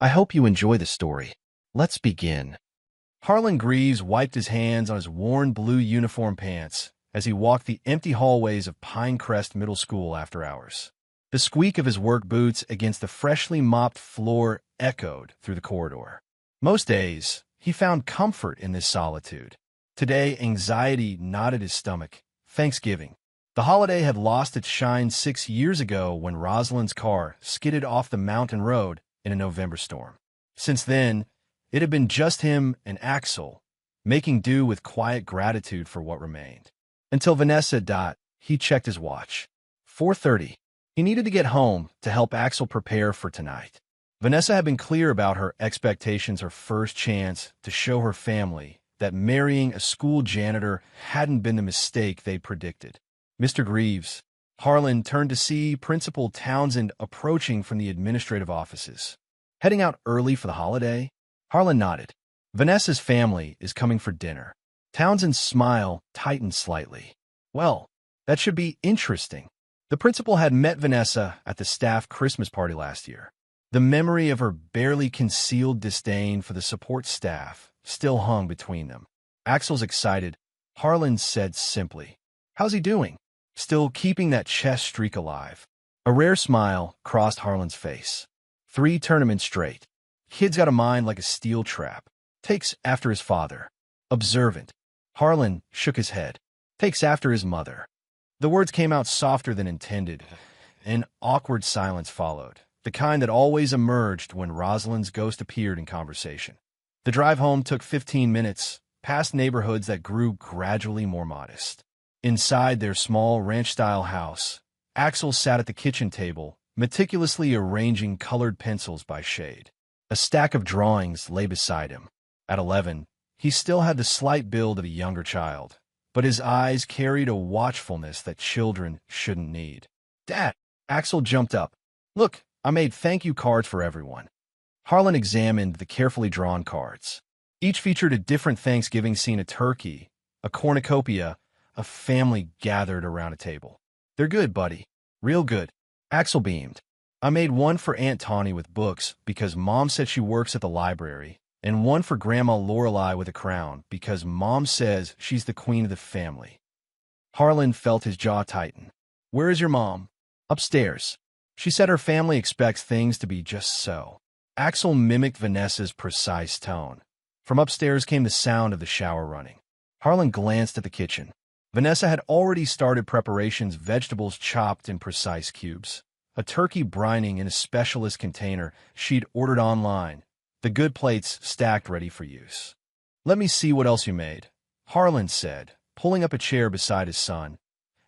I hope you enjoy the story. Let's begin. Harlan Greaves wiped his hands on his worn blue uniform pants as he walked the empty hallways of Pinecrest Middle School after hours. The squeak of his work boots against the freshly mopped floor echoed through the corridor. Most days, he found comfort in this solitude. Today, anxiety knotted his stomach. Thanksgiving. The holiday had lost its shine 6 years ago when Rosalind's car skidded off the mountain road in a November storm. Since then, it had been just him and Axel, making do with quiet gratitude for what remained. Until Vanessa. He checked his watch. 4:30. He needed to get home to help Axel prepare for tonight. Vanessa had been clear about her expectations, her first chance to show her family that marrying a school janitor hadn't been the mistake they predicted. Mr. Greaves. Harlan turned to see Principal Townsend approaching from the administrative offices. Heading out early for the holiday? Harlan nodded. Vanessa's family is coming for dinner. Townsend's smile tightened slightly. Well, that should be interesting. The principal had met Vanessa at the staff Christmas party last year. The memory of her barely concealed disdain for the support staff still hung between them. Axel's excited. Harlan said simply, "How's he doing?" Still keeping that chess streak alive. A rare smile crossed Harlan's face. 3 tournaments straight. Kid's got a mind like a steel trap. Takes after his father. Observant. Harlan shook his head. Takes after his mother. The words came out softer than intended. An awkward silence followed, the kind that always emerged when Rosalind's ghost appeared in conversation. The drive home took 15 minutes, past neighborhoods that grew gradually more modest. Inside their small ranch-style house, Axel sat at the kitchen table, meticulously arranging colored pencils by shade. A stack of drawings lay beside him. At 11, he still had the slight build of a younger child, but his eyes carried a watchfulness that children shouldn't need. "Dad!" Axel jumped up. "Look, I made thank you cards for everyone." Harlan examined the carefully drawn cards. Each featured a different Thanksgiving scene: a turkey, a cornucopia, a family gathered around a table. "They're good, buddy. Real good." Axel beamed. "I made one for Aunt Tawny with books because Mom said she works at the library, and one for Grandma Lorelei with a crown because Mom says she's the queen of the family." Harlan felt his jaw tighten. "Where is your mom?" "Upstairs. She said her family expects things to be just so." Axel mimicked Vanessa's precise tone. From upstairs came the sound of the shower running. Harlan glanced at the kitchen. Vanessa had already started preparations, vegetables chopped in precise cubes, a turkey brining in a specialist container she'd ordered online, the good plates stacked ready for use. "Let me see what else you made," Harlan said, pulling up a chair beside his son.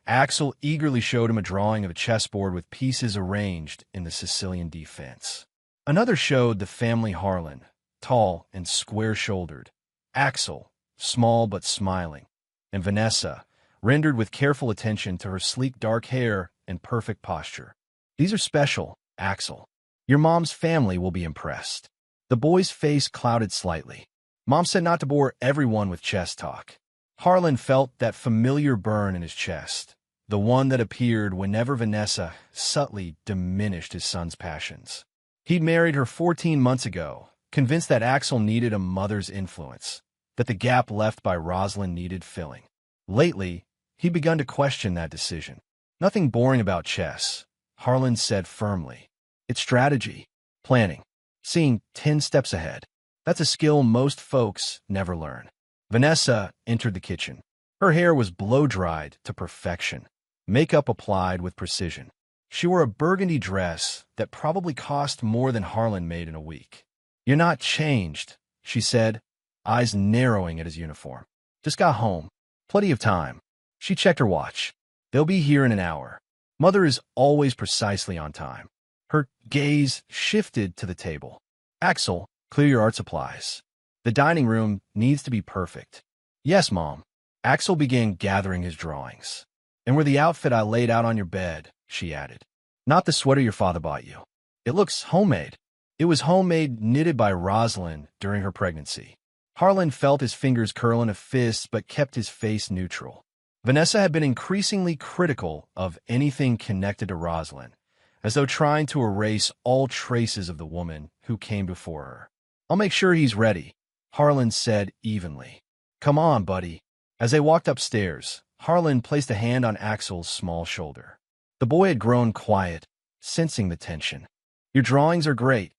Axel eagerly showed him a drawing of a chessboard with pieces arranged in the Sicilian defense. Another showed the family: Harlan, tall and square-shouldered; Axel, small but smiling; and Vanessa, rendered with careful attention to her sleek dark hair and perfect posture. "These are special, Axel. Your mom's family will be impressed." The boy's face clouded slightly. "Mom said not to bore everyone with chess talk." Harlan felt that familiar burn in his chest, the one that appeared whenever Vanessa subtly diminished his son's passions. He'd married her 14 months ago, convinced that Axel needed a mother's influence, that the gap left by Rosalind needed filling. Lately, he'd begun to question that decision. "Nothing boring about chess," Harlan said firmly. "It's strategy, planning, seeing 10 steps ahead. That's a skill most folks never learn." Vanessa entered the kitchen. Her hair was blow-dried to perfection, makeup applied with precision. She wore a burgundy dress that probably cost more than Harlan made in a week. "You're not changed," she said, eyes narrowing at his uniform. "Just got home. Plenty of time." She checked her watch. "They'll be here in an hour." Mother is always precisely on time. Her gaze shifted to the table. "Axel, clear your art supplies. The dining room needs to be perfect." "Yes, Mom." Axel began gathering his drawings. "And wear the outfit I laid out on your bed," she added. "Not the sweater your father bought you. It looks homemade." It was homemade, knitted by Rosalind during her pregnancy. Harlan felt his fingers curl in a fist but kept his face neutral. Vanessa had been increasingly critical of anything connected to Rosalind, as though trying to erase all traces of the woman who came before her. "I'll make sure he's ready," Harlan said evenly. "Come on, buddy." As they walked upstairs, Harlan placed a hand on Axel's small shoulder. The boy had grown quiet, sensing the tension. "Your drawings are great,"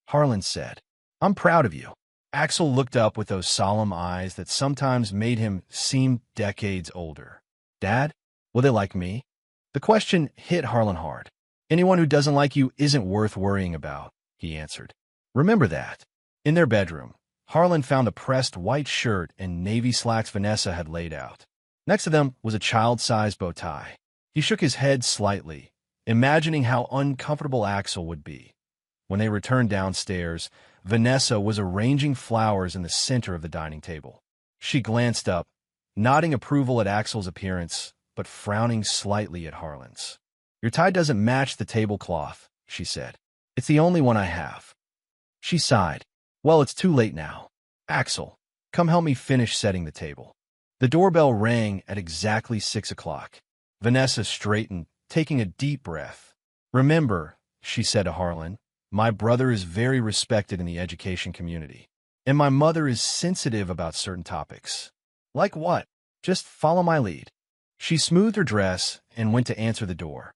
Harlan said. "I'm proud of you." Axel looked up with those solemn eyes that sometimes made him seem decades older. "Dad, will they like me?" The question hit Harlan hard. "Anyone who doesn't like you isn't worth worrying about," he answered. "Remember that." In their bedroom, Harlan found a pressed white shirt and navy slacks Vanessa had laid out. Next to them was a child-sized bow tie. He shook his head slightly, imagining how uncomfortable Axel would be. When they returned downstairs, Vanessa was arranging flowers in the center of the dining table. She glanced up, nodding approval at Axel's appearance, but frowning slightly at Harlan's. "Your tie doesn't match the tablecloth," she said. "It's the only one I have." She sighed. "Well, it's too late now. Axel, come help me finish setting the table." The doorbell rang at exactly 6 o'clock. Vanessa straightened, taking a deep breath. "Remember," she said to Harlan, "my brother is very respected in the education community, and my mother is sensitive about certain topics." "Like what?" "Just follow my lead." She smoothed her dress and went to answer the door.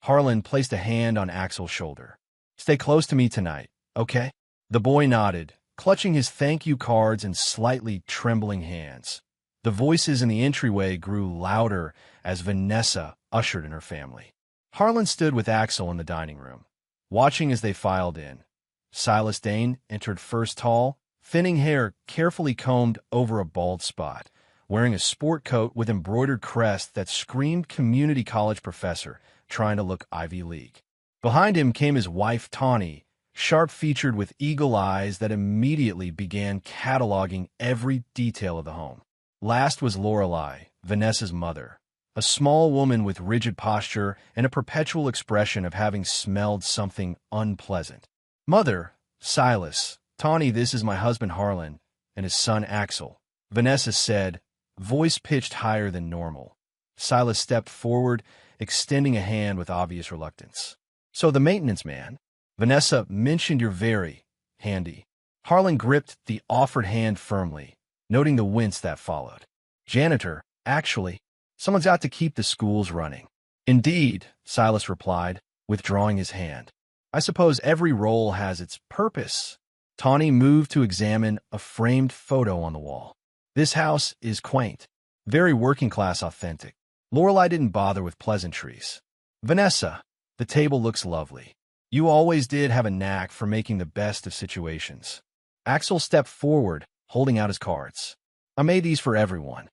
Harlan placed a hand on Axel's shoulder. "Stay close to me tonight, okay?" The boy nodded, clutching his thank you cards in slightly trembling hands. The voices in the entryway grew louder as Vanessa ushered in her family. Harlan stood with Axel in the dining room, watching as they filed in. Silas Dane entered first, tall, thinning hair carefully combed over a bald spot, wearing a sport coat with embroidered crest that screamed community college professor, trying to look Ivy League. Behind him came his wife, Tawny, sharp-featured with eagle eyes that immediately began cataloging every detail of the home. Last was Lorelei, Vanessa's mother, a small woman with rigid posture and a perpetual expression of having smelled something unpleasant. "Mother, Silas, Tawny, this is my husband Harlan, and his son Axel," Vanessa said, voice pitched higher than normal. Silas stepped forward, extending a hand with obvious reluctance. "So the maintenance man?" "Vanessa mentioned you're very handy." Harlan gripped the offered hand firmly, noting the wince that followed. "Janitor, actually. Someone's got to keep the schools running." "Indeed," Silas replied, withdrawing his hand. "I suppose every role has its purpose." Tawny moved to examine a framed photo on the wall. "This house is quaint, very working-class authentic." Lorelei didn't bother with pleasantries. "Vanessa, the table looks lovely. You always did have a knack for making the best of situations." Axel stepped forward, holding out his cards. "I made these for everyone."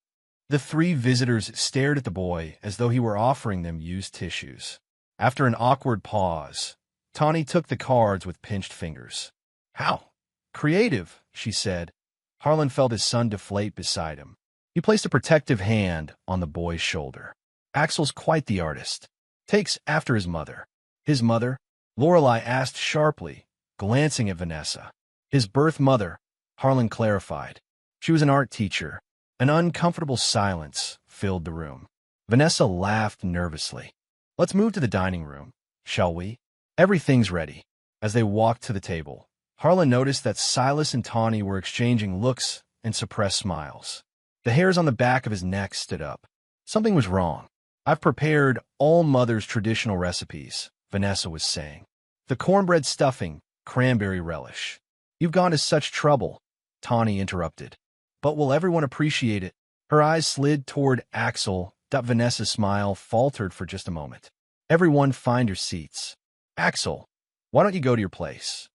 The three visitors stared at the boy as though he were offering them used tissues. After an awkward pause, Tawny took the cards with pinched fingers. "How creative," she said. Harlan felt his son deflate beside him. He placed a protective hand on the boy's shoulder. "Axel's quite the artist. Takes after his mother." "His mother?" Lorelei asked sharply, glancing at Vanessa. "His birth mother," Harlan clarified. "She was an art teacher." An uncomfortable silence filled the room. Vanessa laughed nervously. "Let's move to the dining room, shall we? Everything's ready." As they walked to the table, Harlan noticed that Silas and Tawny were exchanging looks and suppressed smiles. The hairs on the back of his neck stood up. Something was wrong. "I've prepared all Mother's traditional recipes," Vanessa was saying. "The cornbread stuffing, cranberry relish." "You've gone to such trouble," Tawny interrupted. "But will everyone appreciate it?" Her eyes slid toward Axel. Vanessa's smile faltered for just a moment. "Everyone find your seats. Axel, why don't you go to your place?"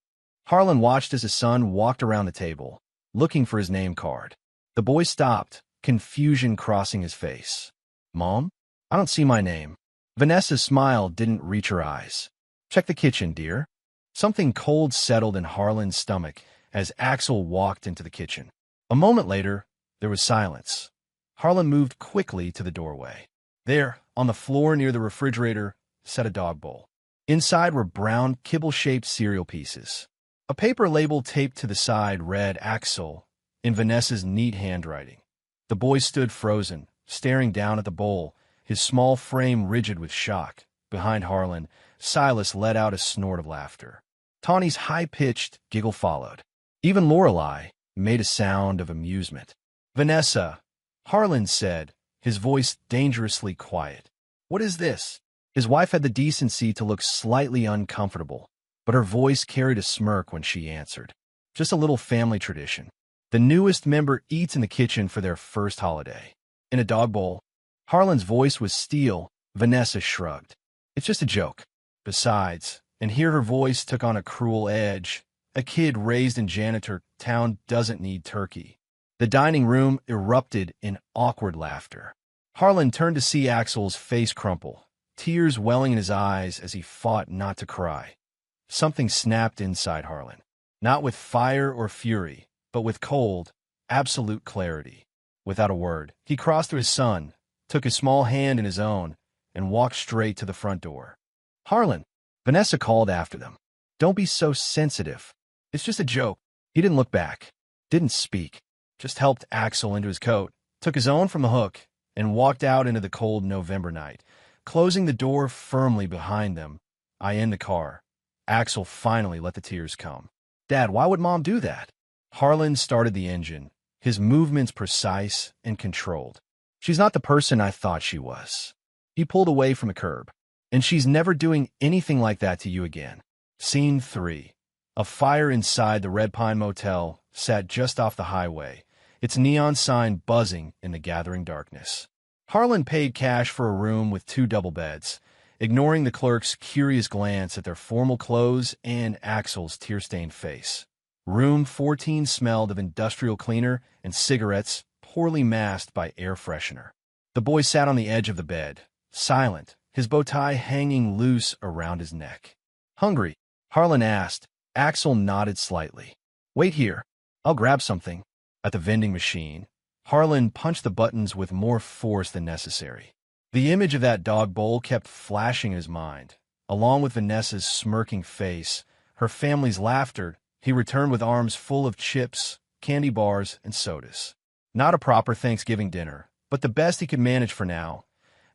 Harlan watched as his son walked around the table, looking for his name card. The boy stopped, confusion crossing his face. "Mom, I don't see my name." Vanessa's smile didn't reach her eyes. "Check the kitchen, dear." Something cold settled in Harlan's stomach as Axel walked into the kitchen. A moment later, there was silence. Harlan moved quickly to the doorway. There, on the floor near the refrigerator, sat a dog bowl. Inside were brown, kibble-shaped cereal pieces. A paper label taped to the side read Axel in Vanessa's neat handwriting. The boy stood frozen, staring down at the bowl, his small frame rigid with shock. Behind Harlan, Silas let out a snort of laughter. Tawny's high-pitched giggle followed. Even Lorelei made a sound of amusement. "Vanessa," Harlan said, his voice dangerously quiet. "What is this?" His wife had the decency to look slightly uncomfortable, but her voice carried a smirk when she answered. "Just a little family tradition. The newest member eats in the kitchen for their first holiday. In a dog bowl." Harlan's voice was steel. Vanessa shrugged. "It's just a joke. Besides," and here her voice took on a cruel edge, "a kid raised in janitor town doesn't need turkey." The dining room erupted in awkward laughter. Harlan turned to see Axel's face crumple, tears welling in his eyes as he fought not to cry. Something snapped inside Harlan, not with fire or fury, but with cold, absolute clarity. Without a word, he crossed to his son, took his small hand in his own, and walked straight to the front door. "Harlan," Vanessa called after them. "Don't be so sensitive. It's just a joke." He didn't look back, didn't speak, just helped Axel into his coat, took his own from the hook, and walked out into the cold November night, closing the door firmly behind them. I in the car. Axel finally let the tears come. "Dad, why would Mom do that?" Harlan started the engine, his movements precise and controlled. "She's not the person I thought she was." He pulled away from the curb. "And she's never doing anything like that to you again." Scene 3. A fire inside the Red Pine Motel sat just off the highway, its neon sign buzzing in the gathering darkness. Harlan paid cash for a room with 2 double beds, ignoring the clerk's curious glance at their formal clothes and Axel's tear-stained face. Room 14 smelled of industrial cleaner and cigarettes, poorly masked by air freshener. The boy sat on the edge of the bed, silent, his bow tie hanging loose around his neck. "Hungry?" Harlan asked. Axel nodded slightly. "Wait here. I'll grab something." At the vending machine, Harlan punched the buttons with more force than necessary. The image of that dog bowl kept flashing in his mind, along with Vanessa's smirking face, her family's laughter. He returned with arms full of chips, candy bars, and sodas. Not a proper Thanksgiving dinner, but the best he could manage for now.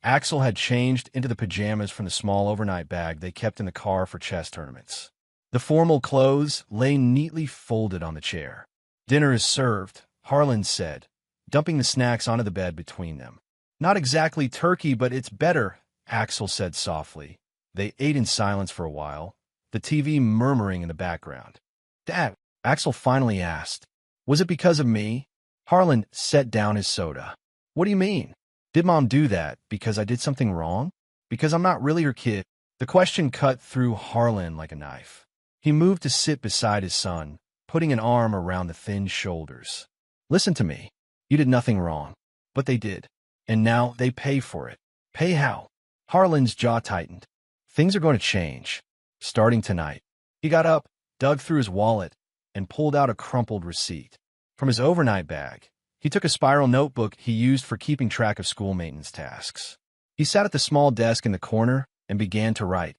Axel had changed into the pajamas from the small overnight bag they kept in the car for chess tournaments. The formal clothes lay neatly folded on the chair. "Dinner is served," Harlan said, dumping the snacks onto the bed between them. "Not exactly turkey, but it's better," Axel said softly. They ate in silence for a while, the TV murmuring in the background. "Dad," Axel finally asked, "was it because of me?" Harlan set down his soda. "What do you mean? Did Mom do that because I did something wrong? Because I'm not really her kid?" The question cut through Harlan like a knife. He moved to sit beside his son, putting an arm around the thin shoulders. "Listen to me. You did nothing wrong. But they did. And now they pay for it." "Pay how?" Harlan's jaw tightened. "Things are going to change. Starting tonight." He got up, dug through his wallet, and pulled out a crumpled receipt. From his overnight bag, he took a spiral notebook he used for keeping track of school maintenance tasks. He sat at the small desk in the corner and began to write.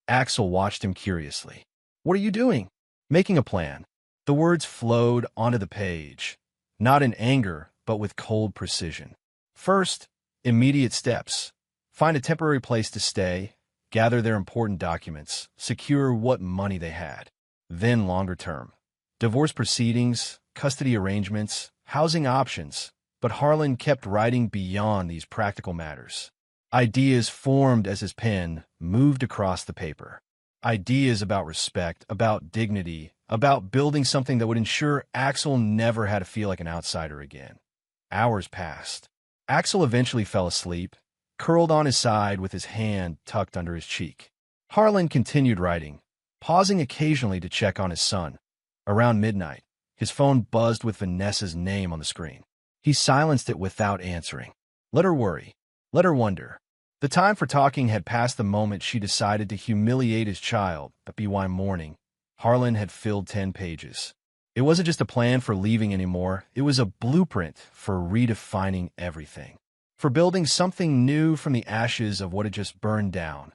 Axel watched him curiously. "What are you doing?" "Making a plan." The words flowed onto the page, not in anger, but with cold precision. First, immediate steps. Find a temporary place to stay, gather their important documents, secure what money they had. Then longer term. Divorce proceedings, custody arrangements, housing options. But Harlan kept writing beyond these practical matters. Ideas formed as his pen moved across the paper. Ideas about respect, about dignity, about building something that would ensure Axel never had to feel like an outsider again. Hours passed. Axel eventually fell asleep, curled on his side with his hand tucked under his cheek. Harlan continued writing, pausing occasionally to check on his son. Around midnight, his phone buzzed with Vanessa's name on the screen. He silenced it without answering. Let her worry. Let her wonder. The time for talking had passed the moment she decided to humiliate his child at BY Morning. Harlan had filled 10 pages. It wasn't just a plan for leaving anymore. It was a blueprint for redefining everything. For building something new from the ashes of what had just burned down.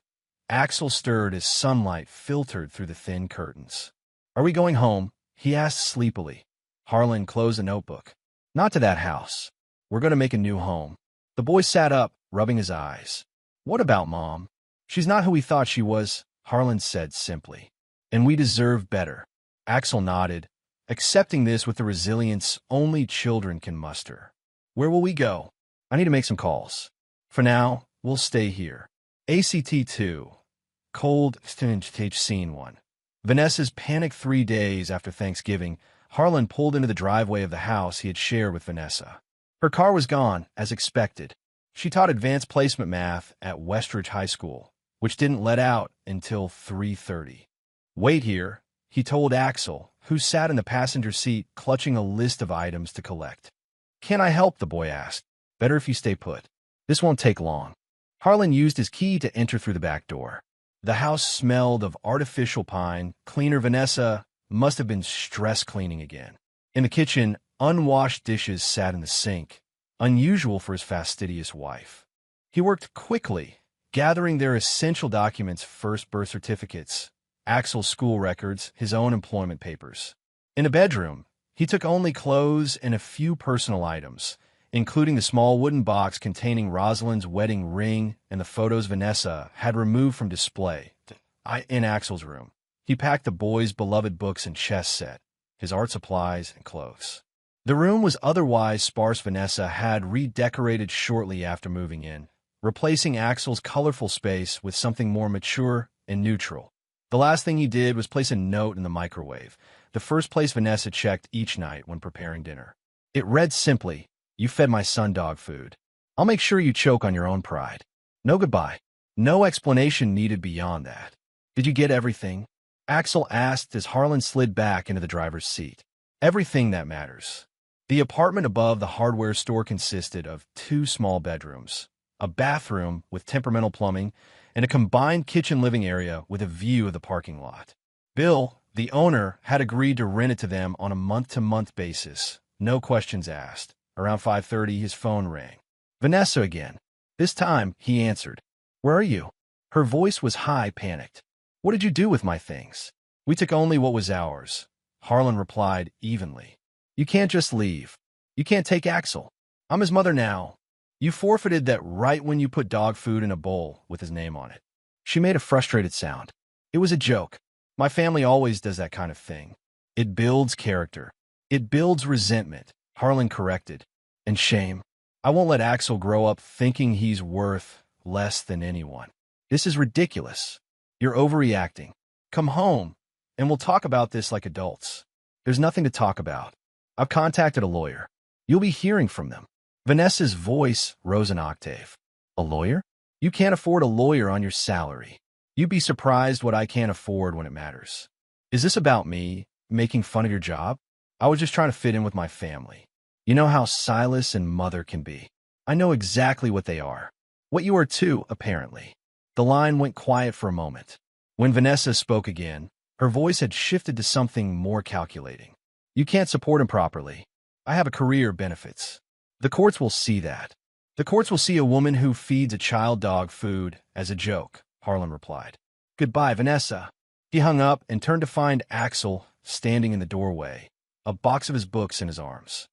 Axel stirred as sunlight filtered through the thin curtains. "Are we going home?" he asked sleepily. Harlan closed the notebook. "Not to that house. We're going to make a new home." The boy sat up, rubbing his eyes. "What about Mom?" "She's not who we thought she was," Harlan said simply. And we deserve better. Axel nodded, accepting this with the resilience only children can muster. Where will we go? I need to make some calls. For now, we'll stay here. ACT 2. Cold Stage Scene 1. Vanessa's panicked 3 days after Thanksgiving, Harlan pulled into the driveway of the house he had shared with Vanessa. Her car was gone, as expected. She taught advanced placement math at Westridge High School, which didn't let out until 3:30. Wait here, he told Axel, who sat in the passenger seat clutching a list of items to collect. Can I help? The boy asked. Better if you stay put. This won't take long. Harlan used his key to enter through the back door. The house smelled of artificial pine. Cleaner Vanessa must have been stress cleaning again. In the kitchen, unwashed dishes sat in the sink, unusual for his fastidious wife. He worked quickly, gathering their essential documents: first birth certificates, Axel's school records, his own employment papers. In the bedroom, he took only clothes and a few personal items, including the small wooden box containing Rosalind's wedding ring and the photos Vanessa had removed from display. In Axel's room, he packed the boy's beloved books and chess set, his art supplies, and clothes. The room was otherwise sparse. Vanessa had redecorated shortly after moving in, replacing Axel's colorful space with something more mature and neutral. The last thing he did was place a note in the microwave, the first place Vanessa checked each night when preparing dinner. It read simply, "You fed my son dog food. I'll make sure you choke on your own pride." No goodbye. No explanation needed beyond that. Did you get everything? Axel asked as Harlan slid back into the driver's seat. Everything that matters. The apartment above the hardware store consisted of 2 small bedrooms, a bathroom with temperamental plumbing, and a combined kitchen-living area with a view of the parking lot. Bill, the owner, had agreed to rent it to them on a month-to-month basis, no questions asked. Around 5:30, his phone rang. Vanessa again. This time, he answered. Where are you? Her voice was high, panicked. What did you do with my things? We took only what was ours, Harlan replied evenly. You can't just leave. You can't take Axel. I'm his mother now. You forfeited that right when you put dog food in a bowl with his name on it. She made a frustrated sound. It was a joke. My family always does that kind of thing. It builds character. It builds resentment, Harlan corrected. And shame. I won't let Axel grow up thinking he's worth less than anyone. This is ridiculous. You're overreacting. Come home, and we'll talk about this like adults. There's nothing to talk about. I've contacted a lawyer. You'll be hearing from them. Vanessa's voice rose an octave. A lawyer? You can't afford a lawyer on your salary. You'd be surprised what I can't afford when it matters. Is this about me, making fun of your job? I was just trying to fit in with my family. You know how Silas and Mother can be. I know exactly what they are. What you are too, apparently. The line went quiet for a moment. When Vanessa spoke again, her voice had shifted to something more calculating. You can't support him properly. I have a career, benefits. The courts will see that. The courts will see a woman who feeds a child dog food as a joke, Harlan replied. Goodbye, Vanessa. He hung up and turned to find Axel standing in the doorway, a box of his books in his arms.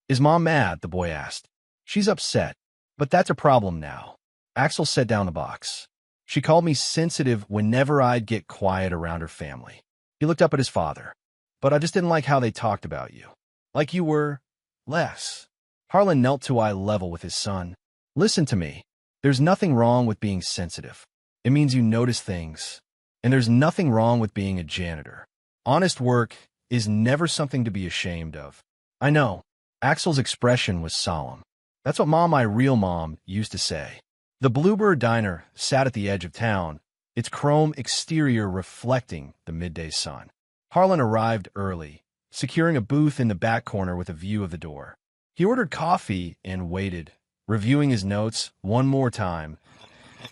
Is Mom mad? The boy asked. She's upset, but that's a problem now. Axel set down the box. She called me sensitive whenever I'd get quiet around her family. He looked up at his father. But I just didn't like how they talked about you. Like you were less. Harlan knelt to eye level with his son. Listen to me. There's nothing wrong with being sensitive. It means you notice things. And there's nothing wrong with being a janitor. Honest work is never something to be ashamed of. I know. Axel's expression was solemn. That's what Mom, my real mom, used to say. The Bluebird Diner sat at the edge of town, its chrome exterior reflecting the midday sun. Harlan arrived early, securing a booth in the back corner with a view of the door. He ordered coffee and waited, reviewing his notes one more time.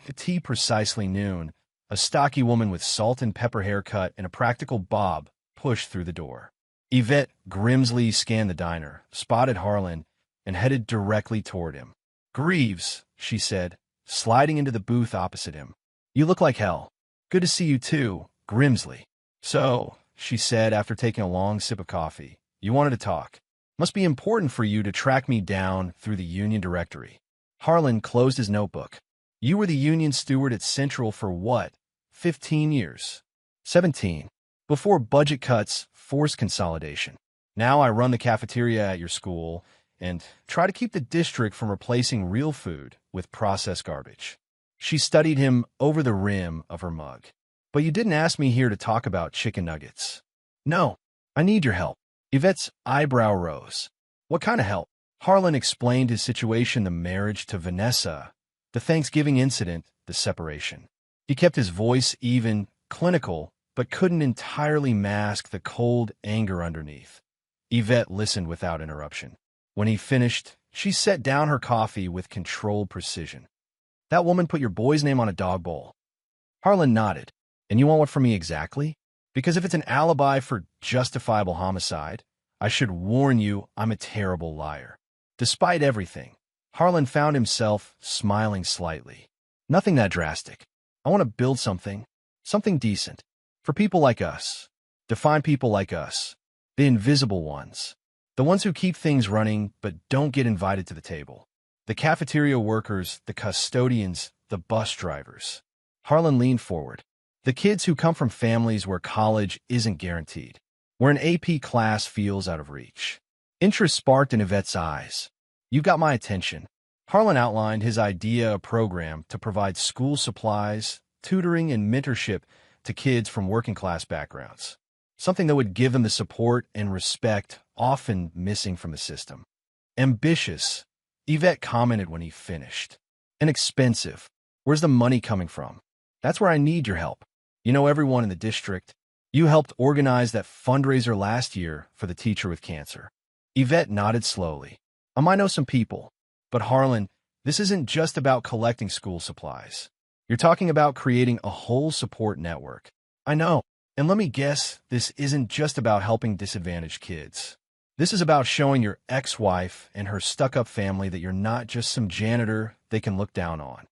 At tea precisely noon, a stocky woman with salt and pepper haircut and a practical bob pushed through the door. Yvette Grimsley scanned the diner, spotted Harlan, and headed directly toward him. Greaves, she said, sliding into the booth opposite him. You look like hell. Good to see you too, Grimsley. So, she said after taking a long sip of coffee, you wanted to talk. Must be important for you to track me down through the union directory. Harlan closed his notebook. You were the union steward at Central for what? 15 years. 17. Before budget cuts, forced consolidation. Now I run the cafeteria at your school and try to keep the district from replacing real food with processed garbage. She studied him over the rim of her mug. But you didn't ask me here to talk about chicken nuggets. No, I need your help. Yvette's eyebrow rose. What kind of help? Harlan explained his situation, the marriage to Vanessa, the Thanksgiving incident, the separation. He kept his voice even, clinical, but couldn't entirely mask the cold anger underneath. Yvette listened without interruption. When he finished, she set down her coffee with controlled precision. That woman put your boy's name on a dog bowl. Harlan nodded. And you want what from me exactly? Because if it's an alibi for justifiable homicide, I should warn you I'm a terrible liar. Despite everything, Harlan found himself smiling slightly. Nothing that drastic. I want to build something decent. For people like us. Define people like us. The invisible ones. The ones who keep things running but don't get invited to the table. The cafeteria workers, the custodians, the bus drivers. Harlan leaned forward. The kids who come from families where college isn't guaranteed, where an AP class feels out of reach. Interest sparked in Yvette's eyes. You got my attention. Harlan outlined his idea, a program to provide school supplies, tutoring, and mentorship to kids from working-class backgrounds. Something that would give them the support and respect often missing from the system. Ambitious, Yvette commented when he finished. And expensive. Where's the money coming from? That's where I need your help. You know everyone in the district. You helped organize that fundraiser last year for the teacher with cancer. Yvette nodded slowly. I might know some people. But Harlan, this isn't just about collecting school supplies. You're talking about creating a whole support network. I know. And let me guess, this isn't just about helping disadvantaged kids. This is about showing your ex-wife and her stuck-up family that you're not just some janitor they can look down on.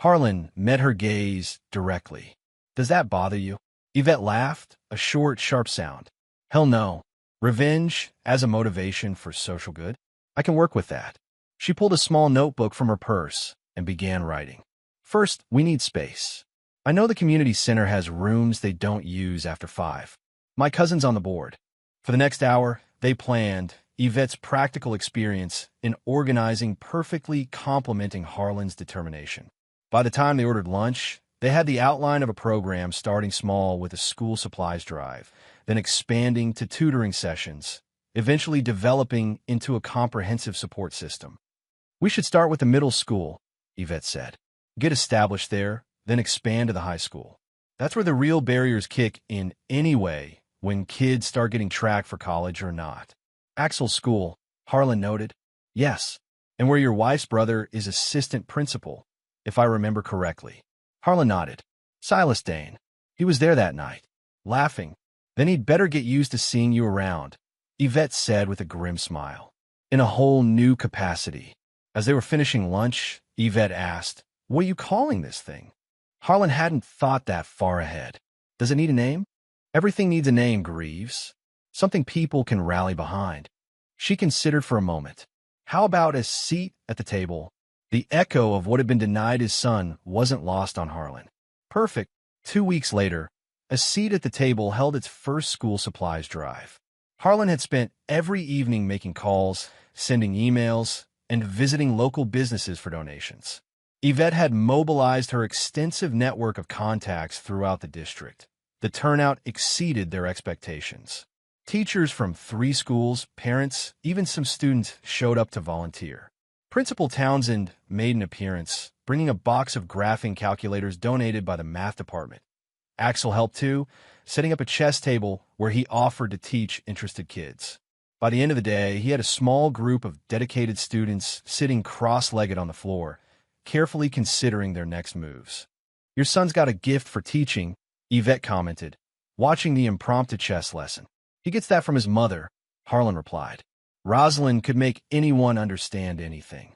Harlan met her gaze directly. Does that bother you? Yvette laughed, a short, sharp sound. Hell no. Revenge as a motivation for social good? I can work with that. She pulled a small notebook from her purse and began writing. First, we need space. I know the community center has rooms they don't use after 5. My cousin's on the board. For the next hour, they planned, Yvette's practical experience in organizing perfectly complementing Harlan's determination. By the time they ordered lunch, they had the outline of a program starting small with a school supplies drive, then expanding to tutoring sessions, eventually developing into a comprehensive support system. We should start with the middle school, Yvette said. Get established there, then expand to the high school. That's where the real barriers kick in anyway, when kids start getting tracked for college or not. Axel's school, Harlan noted. Yes, and where your wife's brother is assistant principal, if I remember correctly. Harlan nodded. Silas Dane. He was there that night, laughing. Then he'd better get used to seeing you around, Yvette said with a grim smile. In a whole new capacity. As they were finishing lunch, Yvette asked, What are you calling this thing? Harlan hadn't thought that far ahead. Does it need a name? Everything needs a name, Greaves. Something people can rally behind. She considered for a moment. How about a seat at the table? The echo of what had been denied his son wasn't lost on Harlan. Perfect. 2 weeks later, a seat at the table held its first school supplies drive. Harlan had spent every evening making calls, sending emails, and visiting local businesses for donations. Yvette had mobilized her extensive network of contacts throughout the district. The turnout exceeded their expectations. Teachers from 3 schools, parents, even some students showed up to volunteer. Principal Townsend made an appearance, bringing a box of graphing calculators donated by the math department. Axel helped too, setting up a chess table where he offered to teach interested kids. By the end of the day, he had a small group of dedicated students sitting cross-legged on the floor, carefully considering their next moves. Your son's got a gift for teaching, Yvette commented, watching the impromptu chess lesson. He gets that from his mother, Harlan replied. Rosalind could make anyone understand anything.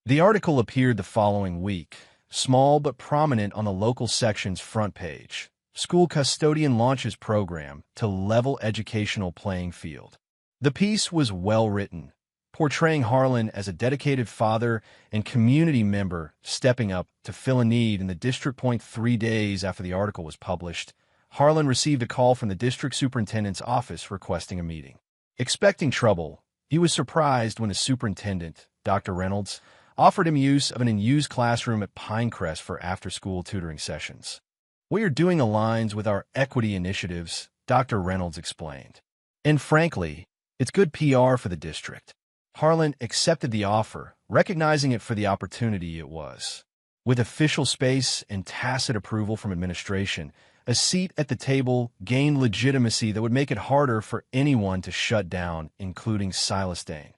The article appeared the following week, small but prominent on the local section's front page. School custodian launches program to level educational playing field. The piece was well written, portraying Harlan as a dedicated father and community member stepping up to fill a need in the district. 3 days after the article was published, Harlan received a call from the district superintendent's office requesting a meeting. Expecting trouble, he was surprised when the superintendent, Dr. Reynolds, offered him use of an unused classroom at Pinecrest for after-school tutoring sessions. "What you're doing aligns with our equity initiatives," Dr. Reynolds explained. "And frankly, it's good PR for the district." Harlan accepted the offer, recognizing it for the opportunity it was. With official space and tacit approval from administration, a seat at the table gained legitimacy that would make it harder for anyone to shut down, including Silas Dane.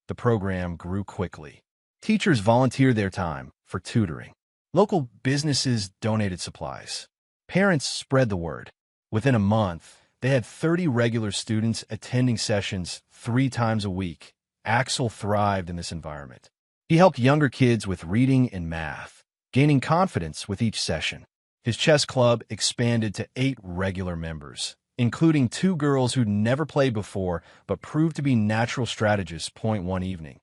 The program grew quickly. Teachers volunteered their time for tutoring. Local businesses donated supplies. Parents spread the word. Within a month, they had 30 regular students attending sessions 3 times a week. Axel thrived in this environment. He helped younger kids with reading and math, gaining confidence with each session. His chess club expanded to 8 regular members, including 2 girls who'd never played before but proved to be natural strategists. One evening,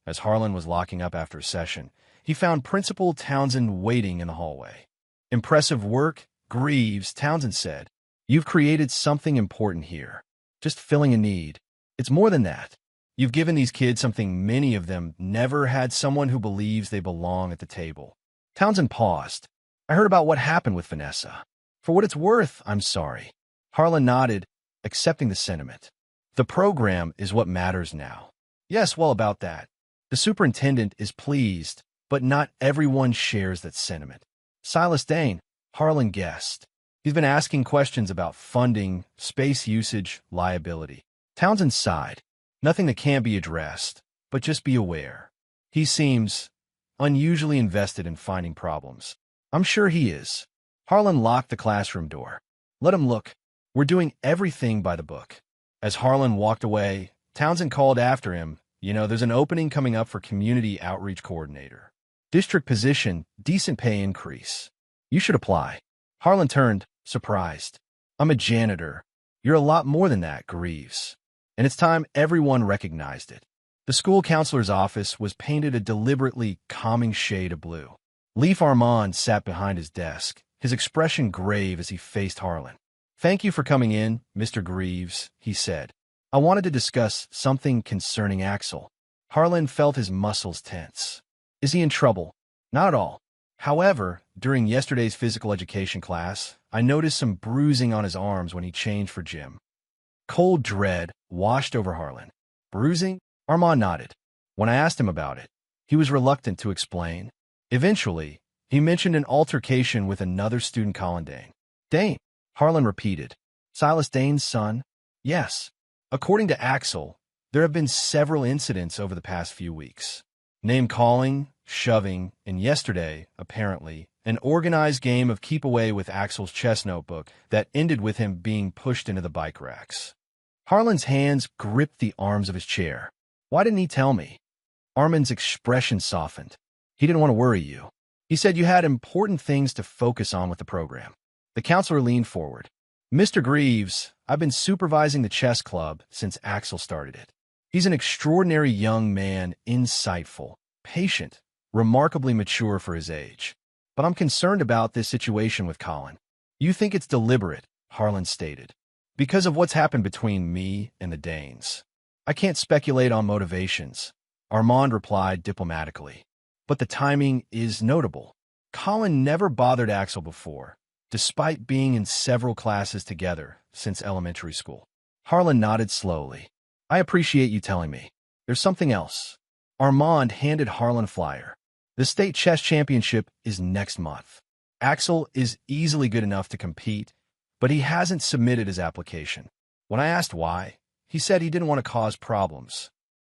as Harlan was locking up after a session, he found Principal Townsend waiting in the hallway. "Impressive work, Greaves," Townsend said. "You've created something important here. Just filling a need. It's more than that. You've given these kids something many of them never had: someone who believes they belong at the table." Townsend paused. "I heard about what happened with Vanessa. For what it's worth, I'm sorry." Harlan nodded, accepting the sentiment. "The program is what matters now." "Yes, well, about that." The superintendent is pleased, but not everyone shares that sentiment. Silas Dane, Harlan guessed. He's been asking questions about funding, space usage, liability. Townsend sighed. "Nothing that can't be addressed, but just be aware. He seems unusually invested in finding problems." "I'm sure he is." Harlan locked the classroom door. "Let him look. We're doing everything by the book." As Harlan walked away, Townsend called after him, "There's an opening coming up for community outreach coordinator. District position, decent pay increase. You should apply." Harlan turned, surprised. "I'm a janitor." "You're a lot more than that, Greaves." And it's time everyone recognized it. The school counselor's office was painted a deliberately calming shade of blue. Leif Armand sat behind his desk, his expression grave as he faced Harlan. "Thank you for coming in, Mr. Greaves," he said. "I wanted to discuss something concerning Axel." Harlan felt his muscles tense. "Is he in trouble?" "Not at all. However, during yesterday's physical education class, I noticed some bruising on his arms when he changed for gym." Cold dread washed over Harlan. "Bruising?" Armand nodded. When I asked him about it, he was reluctant to explain. Eventually, he mentioned an altercation with another student, Colin Dane. "Dane?" Harlan repeated. "Silas Dane's son?" "Yes." According to Axel, there have been several incidents over the past few weeks. Name-calling, shoving, and yesterday, apparently, an organized game of keep away with Axel's chess notebook that ended with him being pushed into the bike racks. Harlan's hands gripped the arms of his chair. "Why didn't he tell me?" Armand's expression softened. "He didn't want to worry you. He said you had important things to focus on with the program." The counselor leaned forward. "Mr. Greaves, I've been supervising the chess club since Axel started it. He's an extraordinary young man, insightful, patient, remarkably mature for his age. But I'm concerned about this situation with Colin." "You think it's deliberate," Harlan stated, "because of what's happened between me and the Danes." "I can't speculate on motivations," Armand replied diplomatically. "But the timing is notable. Colin never bothered Axel before, despite being in several classes together since elementary school." Harlan nodded slowly. "I appreciate you telling me. There's something else." Armand handed Harlan a flyer. "The state chess championship is next month. Axel is easily good enough to compete, but he hasn't submitted his application." When I asked why, he said he didn't want to cause problems.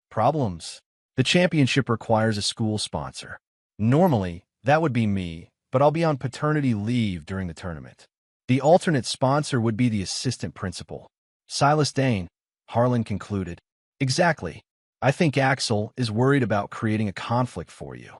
"Problems?" "The championship requires a school sponsor. Normally, that would be me, but I'll be on paternity leave during the tournament. The alternate sponsor would be the assistant principal." "Silas Dane," Harlan concluded. "Exactly. I think Axel is worried about creating a conflict for you."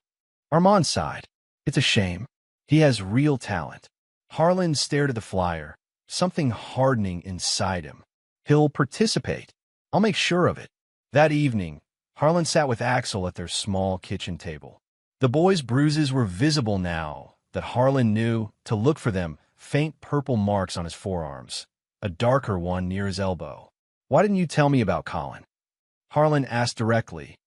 Armand sighed. "It's a shame. He has real talent." Harlan stared at the flyer, something hardening inside him. "He'll participate. I'll make sure of it." That evening, Harlan sat with Axel at their small kitchen table. The boy's bruises were visible now that Harlan knew to look for them faint purple marks on his forearms, a darker one near his elbow. "Why didn't you tell me about Colin?" Harlan asked directly.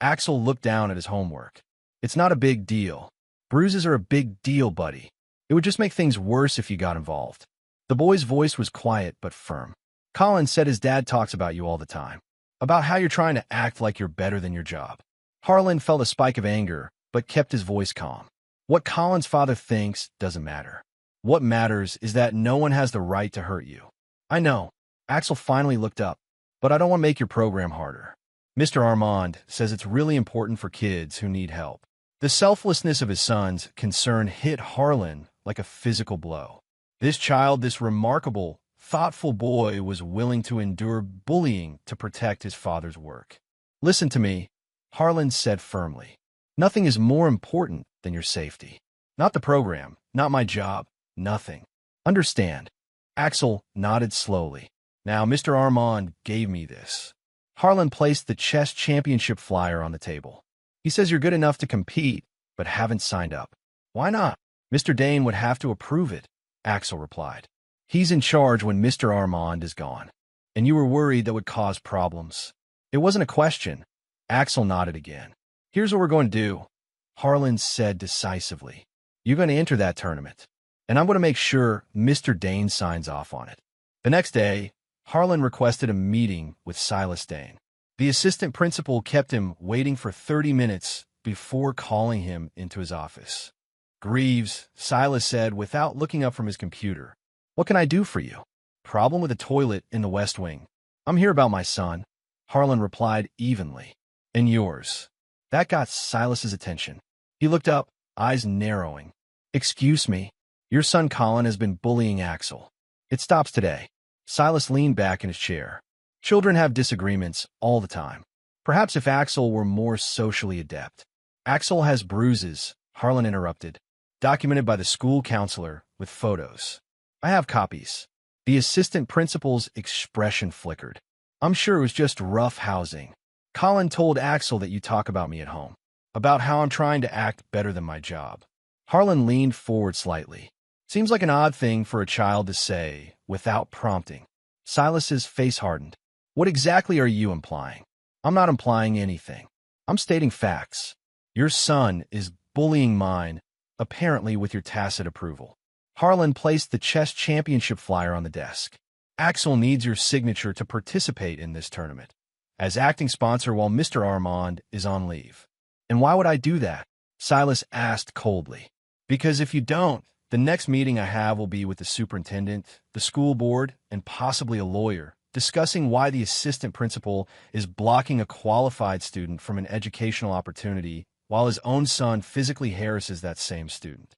Axel looked down at his homework. "It's not a big deal. Bruises are a big deal, buddy. It would just make things worse if you got involved." The boy's voice was quiet but firm. "Colin said his dad talks about you all the time, about how you're trying to act like you're better than your job." Harlan felt a spike of anger, but kept his voice calm. "What Colin's father thinks doesn't matter. What matters is that no one has the right to hurt you." "I know." Axel finally looked up. "But I don't want to make your program harder. Mr. Armand says it's really important for kids who need help." The selflessness of his son's concern hit Harlan like a physical blow. This child, this remarkable, thoughtful boy, was willing to endure bullying to protect his father's work. "Listen to me," Harlan said firmly. "Nothing is more important than your safety. Not the program, not my job, nothing. Understand?" Axel nodded slowly. "Now, Mr. Armand gave me this." Harlan placed the chess championship flyer on the table. "He says you're good enough to compete, but haven't signed up." "Why not?" "Mr. Dane would have to approve it," Axel replied. "He's in charge when Mr. Armand is gone. And you were worried that would cause problems." "It wasn't a question." Axel nodded again. "Here's what we're going to do," Harlan said decisively. "You're going to enter that tournament, and I'm going to make sure Mr. Dane signs off on it." The next day, Harlan requested a meeting with Silas Dane. The assistant principal kept him waiting for 30 minutes before calling him into his office. "Greaves," Silas said without looking up from his computer. "What can I do for you?" "Problem with a toilet in the West Wing." "I'm here about my son," Harlan replied evenly. "And yours." That got Silas's attention. He looked up, eyes narrowing. "Excuse me, your son Colin has been bullying Axel. It stops today." Silas leaned back in his chair. "Children have disagreements all the time. Perhaps if Axel were more socially adept." "Axel has bruises," Harlan interrupted, "documented by the school counselor with photos. I have copies." The assistant principal's expression flickered. "I'm sure it was just rough housing. Colin told Axel that you talk about me at home, about how I'm trying to act better than my job." Harlan leaned forward slightly. "Seems like an odd thing for a child to say, without prompting." Silas's face hardened. "What exactly are you implying?" "I'm not implying anything. I'm stating facts. Your son is bullying mine, apparently with your tacit approval." Harlan placed the chess championship flyer on the desk. "Axel needs your signature to participate in this tournament, as acting sponsor while Mr. Armand is on leave." "And why would I do that?" Silas asked coldly. "Because if you don't, the next meeting I have will be with the superintendent, the school board, and possibly a lawyer, discussing why the assistant principal is blocking a qualified student from an educational opportunity while his own son physically harasses that same student."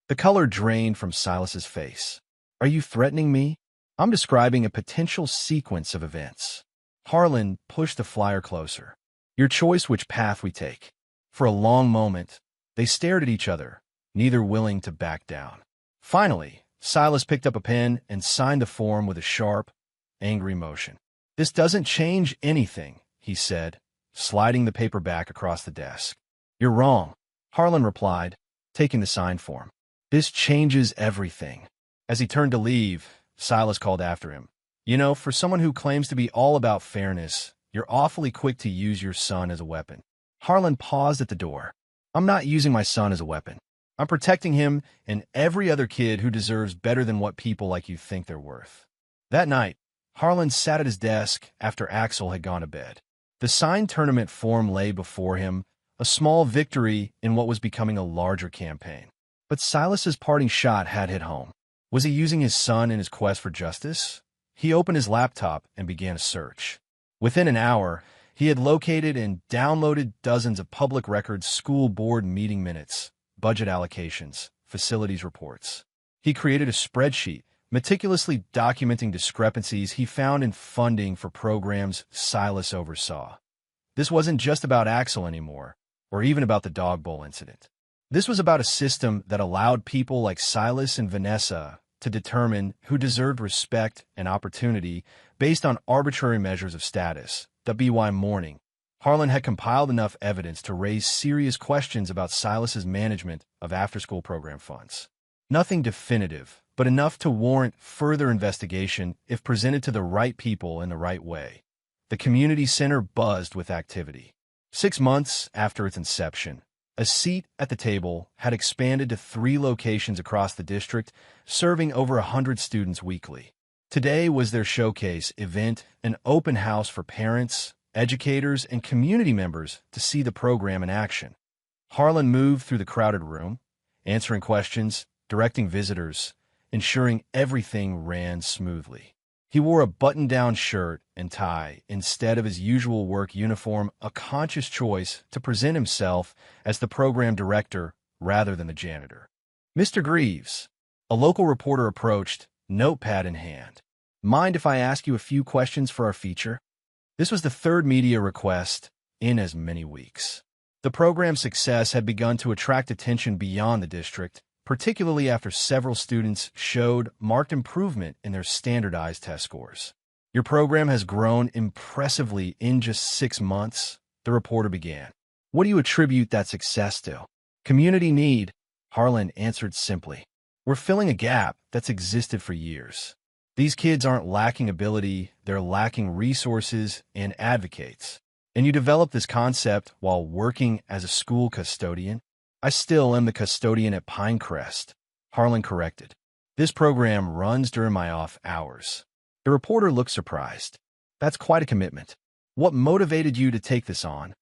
The color drained from Silas's face. "Are you threatening me?" "I'm describing a potential sequence of events." Harlan pushed the flyer closer. "Your choice which path we take." For a long moment, they stared at each other, neither willing to back down. Finally, Silas picked up a pen and signed the form with a sharp, angry motion. "This doesn't change anything," he said, sliding the paper back across the desk. "You're wrong," Harlan replied, taking the signed form. "This changes everything." As he turned to leave, Silas called after him. "You know, for someone who claims to be all about fairness, you're awfully quick to use your son as a weapon." Harlan paused at the door. "I'm not using my son as a weapon. I'm protecting him and every other kid who deserves better than what people like you think they're worth." That night, Harlan sat at his desk after Axel had gone to bed. The signed tournament form lay before him, a small victory in what was becoming a larger campaign. But Silas's parting shot had hit home. Was he using his son in his quest for justice? He opened his laptop and began a search. Within an hour, he had located and downloaded dozens of public records, school board meeting minutes, budget allocations, facilities reports. He created a spreadsheet, meticulously documenting discrepancies he found in funding for programs Silas oversaw. This wasn't just about Axel anymore, or even about the dog bowl incident. This was about a system that allowed people like Silas and Vanessa to determine who deserved respect and opportunity based on arbitrary measures of status. W.Y. Morning. Harlan had compiled enough evidence to raise serious questions about Silas's management of after-school program funds. Nothing definitive, but enough to warrant further investigation if presented to the right people in the right way. The community center buzzed with activity. 6 months after its inception, a seat at the table had expanded to 3 locations across the district, serving over 100 students weekly. Today was their showcase event, an open house for parents, educators, and community members to see the program in action. Harlan moved through the crowded room, answering questions, directing visitors, ensuring everything ran smoothly. He wore a button-down shirt and tie instead of his usual work uniform, a conscious choice to present himself as the program director rather than the janitor. "Mr. Greaves," a local reporter approached, notepad in hand. "Mind if I ask you a few questions for our feature?" This was the 3rd media request in as many weeks. The program's success had begun to attract attention beyond the district, particularly after several students showed marked improvement in their standardized test scores. "Your program has grown impressively in just 6 months," the reporter began. "What do you attribute that success to?" "Community need," Harlan answered simply. "We're filling a gap that's existed for years. These kids aren't lacking ability, they're lacking resources and advocates. And you developed this concept while working as a school custodian?" "I still am the custodian at Pinecrest," Harlan corrected. "This program runs during my off hours." The reporter looked surprised. "That's quite a commitment. What motivated you to take this on?"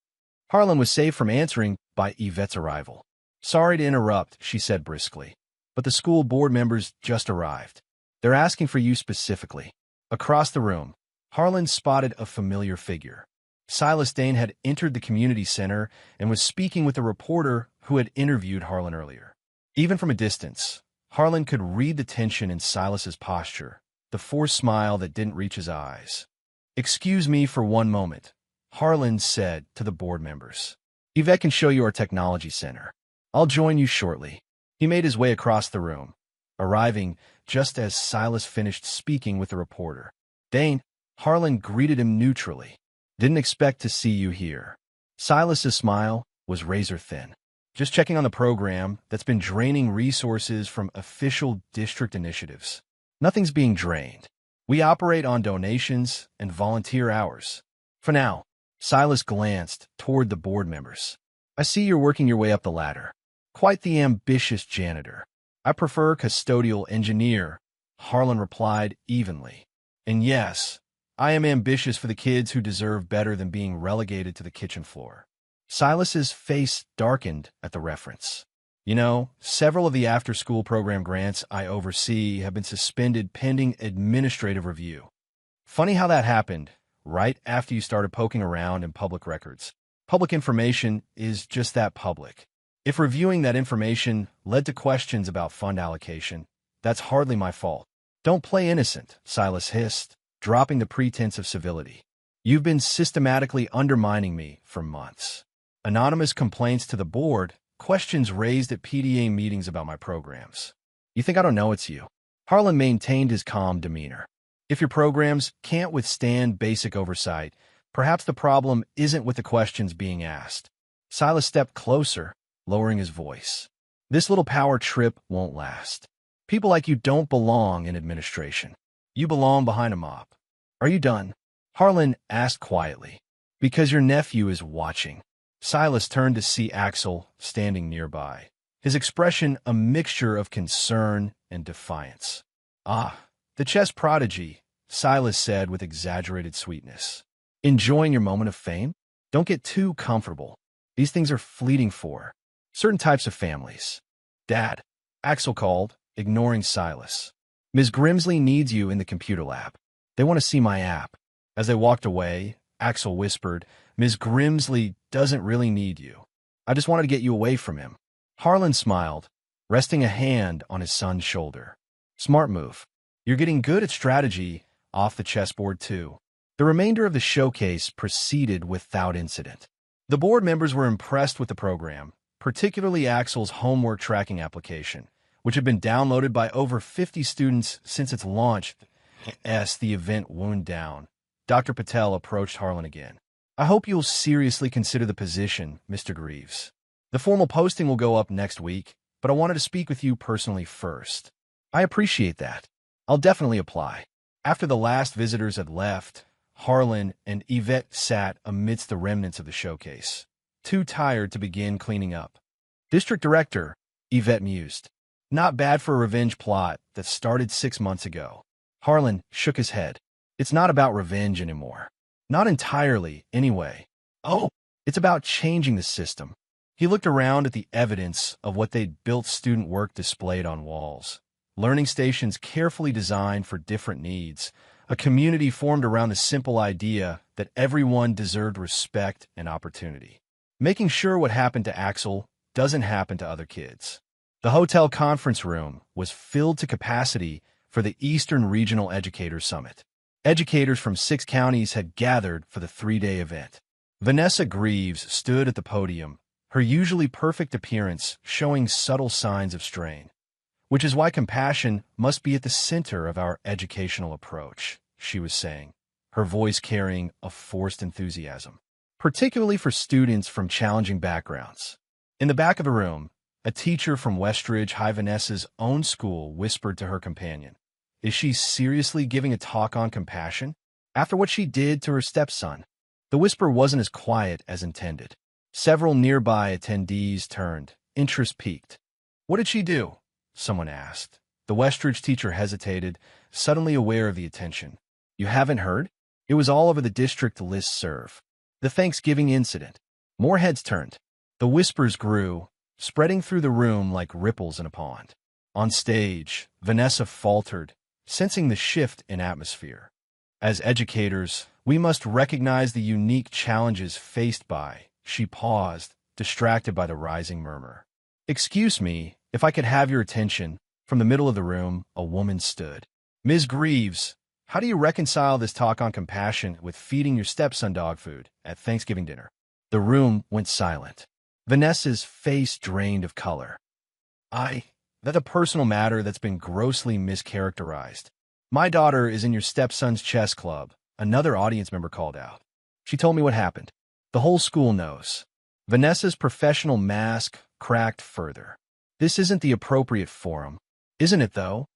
Harlan was saved from answering by Yvette's arrival. "Sorry to interrupt," she said briskly, "but the school board members just arrived. They're asking for you specifically." Across the room, Harlan spotted a familiar figure. Silas Dane had entered the community center and was speaking with the reporter who had interviewed Harlan earlier. Even from a distance, Harlan could read the tension in Silas's posture, the forced smile that didn't reach his eyes. "Excuse me for one moment," Harlan said to the board members. "Yvette can show you our technology center. I'll join you shortly." He made his way across the room, arriving just as Silas finished speaking with the reporter. "Dane," Harlan greeted him neutrally. "Didn't expect to see you here." Silas's smile was razor-thin. "Just checking on the program that's been draining resources from official district initiatives." "Nothing's being drained. We operate on donations and volunteer hours. For now." Silas glanced toward the board members. "I see you're working your way up the ladder. Quite the ambitious janitor." "I prefer custodial engineer," Harlan replied evenly. "And yes, I am ambitious for the kids who deserve better than being relegated to the kitchen floor." Silas's face darkened at the reference. "You know, several of the after-school program grants I oversee have been suspended pending administrative review." "Funny how that happened, right after you started poking around in public records. Public information is just that, public. If reviewing that information led to questions about fund allocation, that's hardly my fault." "Don't play innocent," Silas hissed, dropping the pretense of civility. "You've been systematically undermining me for months. Anonymous complaints to the board, questions raised at PDA meetings about my programs. You think I don't know it's you?" Harlan maintained his calm demeanor. "If your programs can't withstand basic oversight, perhaps the problem isn't with the questions being asked." Silas stepped closer, lowering his voice. "This little power trip won't last. People like you don't belong in administration. You belong behind a mop." "Are you done?" Harlan asked quietly. "Because your nephew is watching." Silas turned to see Axel standing nearby, his expression a mixture of concern and defiance. "Ah, the chess prodigy," Silas said with exaggerated sweetness. "Enjoying your moment of fame? Don't get too comfortable. These things are fleeting for certain types of families." "Dad," Axel called, ignoring Silas. "Ms. Grimsley needs you in the computer lab. They want to see my app." As they walked away, Axel whispered, "Ms. Grimsley doesn't really need you. I just wanted to get you away from him." Harlan smiled, resting a hand on his son's shoulder. "Smart move. You're getting good at strategy off the chessboard, too." The remainder of the showcase proceeded without incident. The board members were impressed with the program, particularly Axel's homework tracking application, which had been downloaded by over 50 students since its launch. As the event wound down, Dr. Patel approached Harlan again. "I hope you'll seriously consider the position, Mr. Greaves. The formal posting will go up next week, but I wanted to speak with you personally first." I appreciate that. I'll definitely apply. After the last visitors had left, Harlan and Yvette sat amidst the remnants of the showcase, too tired to begin cleaning up. District Director, Yvette mused. Not bad for a revenge plot that started 6 months ago. Harlan shook his head. It's not about revenge anymore. Not entirely, anyway. Oh, it's about changing the system. He looked around at the evidence of what they'd built student work displayed on walls. Learning stations carefully designed for different needs. A community formed around the simple idea that everyone deserved respect and opportunity. Making sure what happened to Axel doesn't happen to other kids. The hotel conference room was filled to capacity for the Eastern Regional Educators Summit. Educators from 6 counties had gathered for the 3-day event. Vanessa Greaves stood at the podium, her usually perfect appearance showing subtle signs of strain. Which is why compassion must be at the center of our educational approach, she was saying, her voice carrying a forced enthusiasm, particularly for students from challenging backgrounds. In the back of the room, a teacher from Westridge High, Vanessa's own school, whispered to her companion, "Is she seriously giving a talk on compassion? After what she did to her stepson?" The whisper wasn't as quiet as intended. Several nearby attendees turned, interest piqued. "What did she do?" someone asked. The Westridge teacher hesitated, suddenly aware of the attention. "You haven't heard? It was all over the district listserv. The Thanksgiving incident." More heads turned. The whispers grew, spreading through the room like ripples in a pond. On stage, Vanessa faltered, sensing the shift in atmosphere. "As educators, we must recognize the unique challenges faced by." She paused, distracted by the rising murmur. "Excuse me, if I could have your attention." From the middle of the room, a woman stood. "Ms. Greaves, how do you reconcile this talk on compassion with feeding your stepson dog food at Thanksgiving dinner?" The room went silent. Vanessa's face drained of color. That's a personal matter that's been grossly mischaracterized. My daughter is in your stepson's chess club," another audience member called out. "She told me what happened. The whole school knows." Vanessa's professional mask cracked further. "This isn't the appropriate forum." "Isn't it, though?"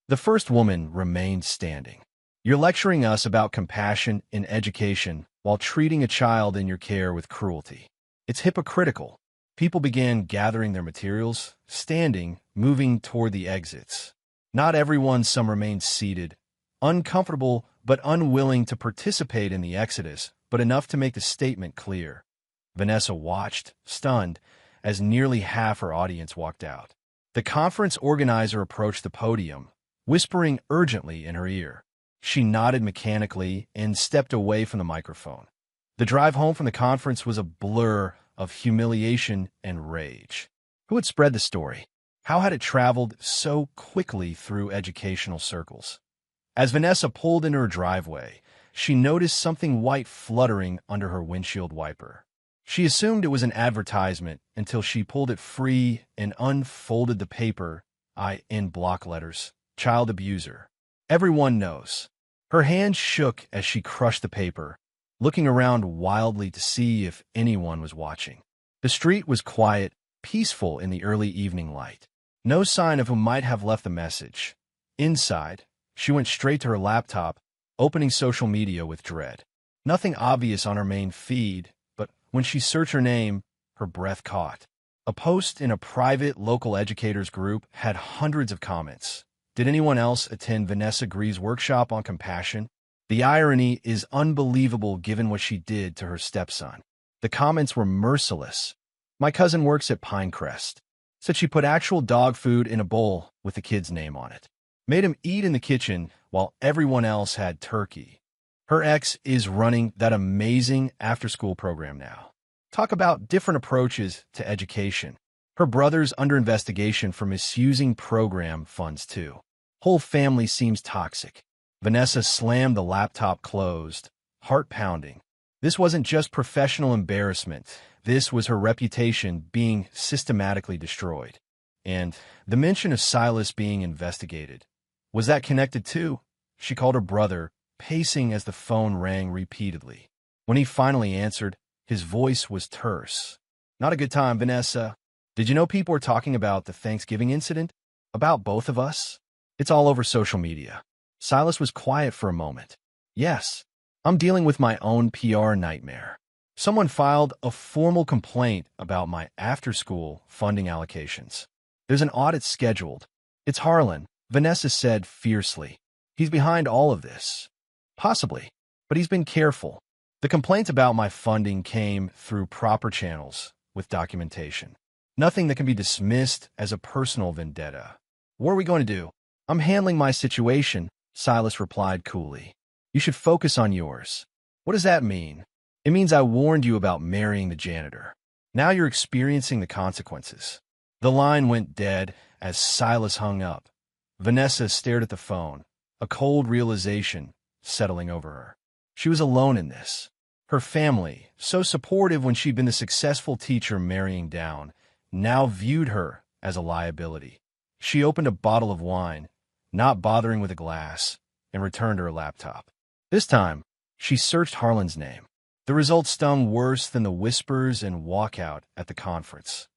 The first woman remained standing. "You're lecturing us about compassion in education while treating a child in your care with cruelty. It's hypocritical." People began gathering their materials, standing, moving toward the exits. Not everyone, some remained seated, uncomfortable but unwilling to participate in the exodus, but enough to make the statement clear. Vanessa watched, stunned, as nearly half her audience walked out. The conference organizer approached the podium, whispering urgently in her ear. She nodded mechanically and stepped away from the microphone. The drive home from the conference was a blur of humiliation and rage. Who had spread the story? How had it traveled so quickly through educational circles? As Vanessa pulled into her driveway, she noticed something white fluttering under her windshield wiper. She assumed it was an advertisement until she pulled it free and unfolded the paper, in block letters, "Child abuser." Everyone knows. Her hand shook as she crushed the paper, looking around wildly to see if anyone was watching. The street was quiet, peaceful in the early evening light. No sign of who might have left the message. Inside, she went straight to her laptop, opening social media with dread. Nothing obvious on her main feed, but when she searched her name, her breath caught. A post in a private local educators group had hundreds of comments. Did anyone else attend Vanessa Greaves' workshop on compassion? The irony is unbelievable given what she did to her stepson. The comments were merciless. "My cousin works at Pinecrest. Said she put actual dog food in a bowl with the kid's name on it. Made him eat in the kitchen while everyone else had turkey. Her ex is running that amazing after-school program now. Talk about different approaches to education. Her brother's under investigation for misusing program funds too. Whole family seems toxic." Vanessa slammed the laptop closed, heart pounding. This wasn't just professional embarrassment. This was her reputation being systematically destroyed. And the mention of Silas being investigated. Was that connected too? She called her brother, pacing as the phone rang repeatedly. When he finally answered, his voice was terse. "Not a good time, Vanessa. Did you know people were talking about the Thanksgiving incident? About both of us?" It's all over social media. Silas was quiet for a moment. Yes, I'm dealing with my own PR nightmare. Someone filed a formal complaint about my after-school funding allocations. There's an audit scheduled. It's Harlan, Vanessa said fiercely. He's behind all of this. Possibly, but he's been careful. The complaint about my funding came through proper channels with documentation. Nothing that can be dismissed as a personal vendetta. What are we going to do? I'm handling my situation, Silas replied coolly. You should focus on yours. What does that mean? It means I warned you about marrying the janitor. Now you're experiencing the consequences. The line went dead as Silas hung up. Vanessa stared at the phone, a cold realization settling over her. She was alone in this. Her family, so supportive when she'd been the successful teacher marrying down, now viewed her as a liability. She opened a bottle of wine, not bothering with a glass, and returned to her laptop. This time, she searched Harlan's name. The results stung worse than the whispers and walkout at the conference.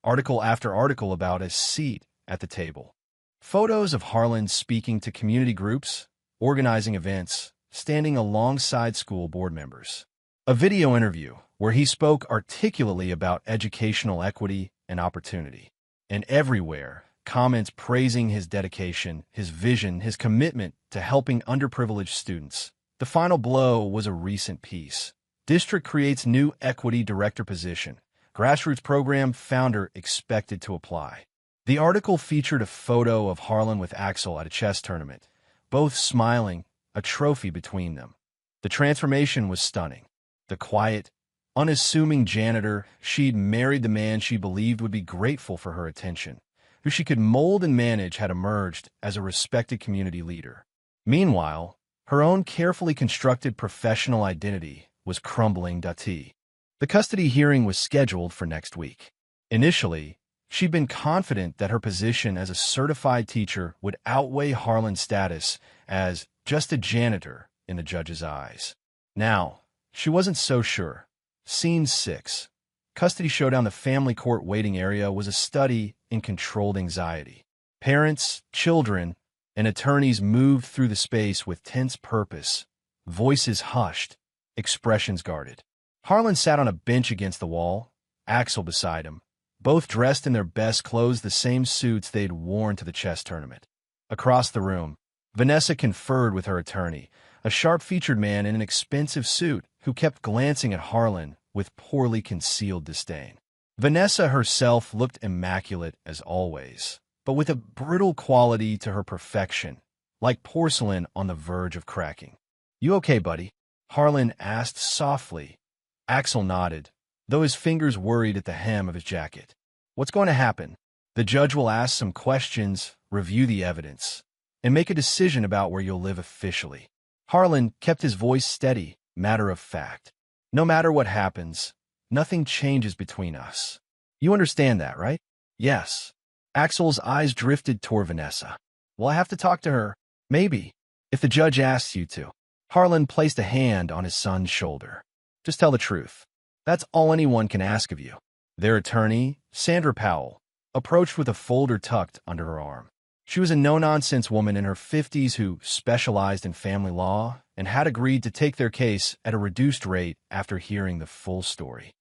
Article after article about a seat at the table. Photos of Harlan speaking to community groups, organizing events, standing alongside school board members. A video interview where he spoke articulately about educational equity and opportunity. And everywhere, comments praising his dedication, his vision, his commitment to helping underprivileged students. The final blow was a recent piece. District creates new equity director position. Grassroots program founder expected to apply. The article featured a photo of Harlan with Axel at a chess tournament, both smiling, a trophy between them. The transformation was stunning. The quiet, unassuming janitor, she'd married the man she believed would be grateful for her attention, who she could mold and manage, had emerged as a respected community leader. Meanwhile, her own carefully constructed professional identity was crumbling. The custody hearing was scheduled for next week. Initially, she'd been confident that her position as a certified teacher would outweigh Harlan's status as just a janitor in the judge's eyes. Now, she wasn't so sure. Scene 6. Custody showdown. The family court waiting area was a study in controlled anxiety. Parents, children, and attorneys moved through the space with tense purpose, voices hushed, expressions guarded. Harlan sat on a bench against the wall, Axel beside him, both dressed in their best clothes, the same suits they'd worn to the chess tournament. Across the room, Vanessa conferred with her attorney, a sharp-featured man in an expensive suit who kept glancing at Harlan with poorly concealed disdain. Vanessa herself looked immaculate as always, but with a brittle quality to her perfection, like porcelain on the verge of cracking. "You okay, buddy?" Harlan asked softly. Axel nodded, though his fingers worried at the hem of his jacket. "What's going to happen?" "The judge will ask some questions, review the evidence, and make a decision about where you'll live officially." Harlan kept his voice steady, matter of fact. "No matter what happens, nothing changes between us. You understand that, right?" "Yes." Axel's eyes drifted toward Vanessa. "Will I have to talk to her?" "Maybe, if the judge asks you to." Harlan placed a hand on his son's shoulder. "Just tell the truth. That's all anyone can ask of you." Their attorney, Sandra Powell, approached with a folder tucked under her arm. She was a no-nonsense woman in her 50s who specialized in family law and had agreed to take their case at a reduced rate after hearing the full story.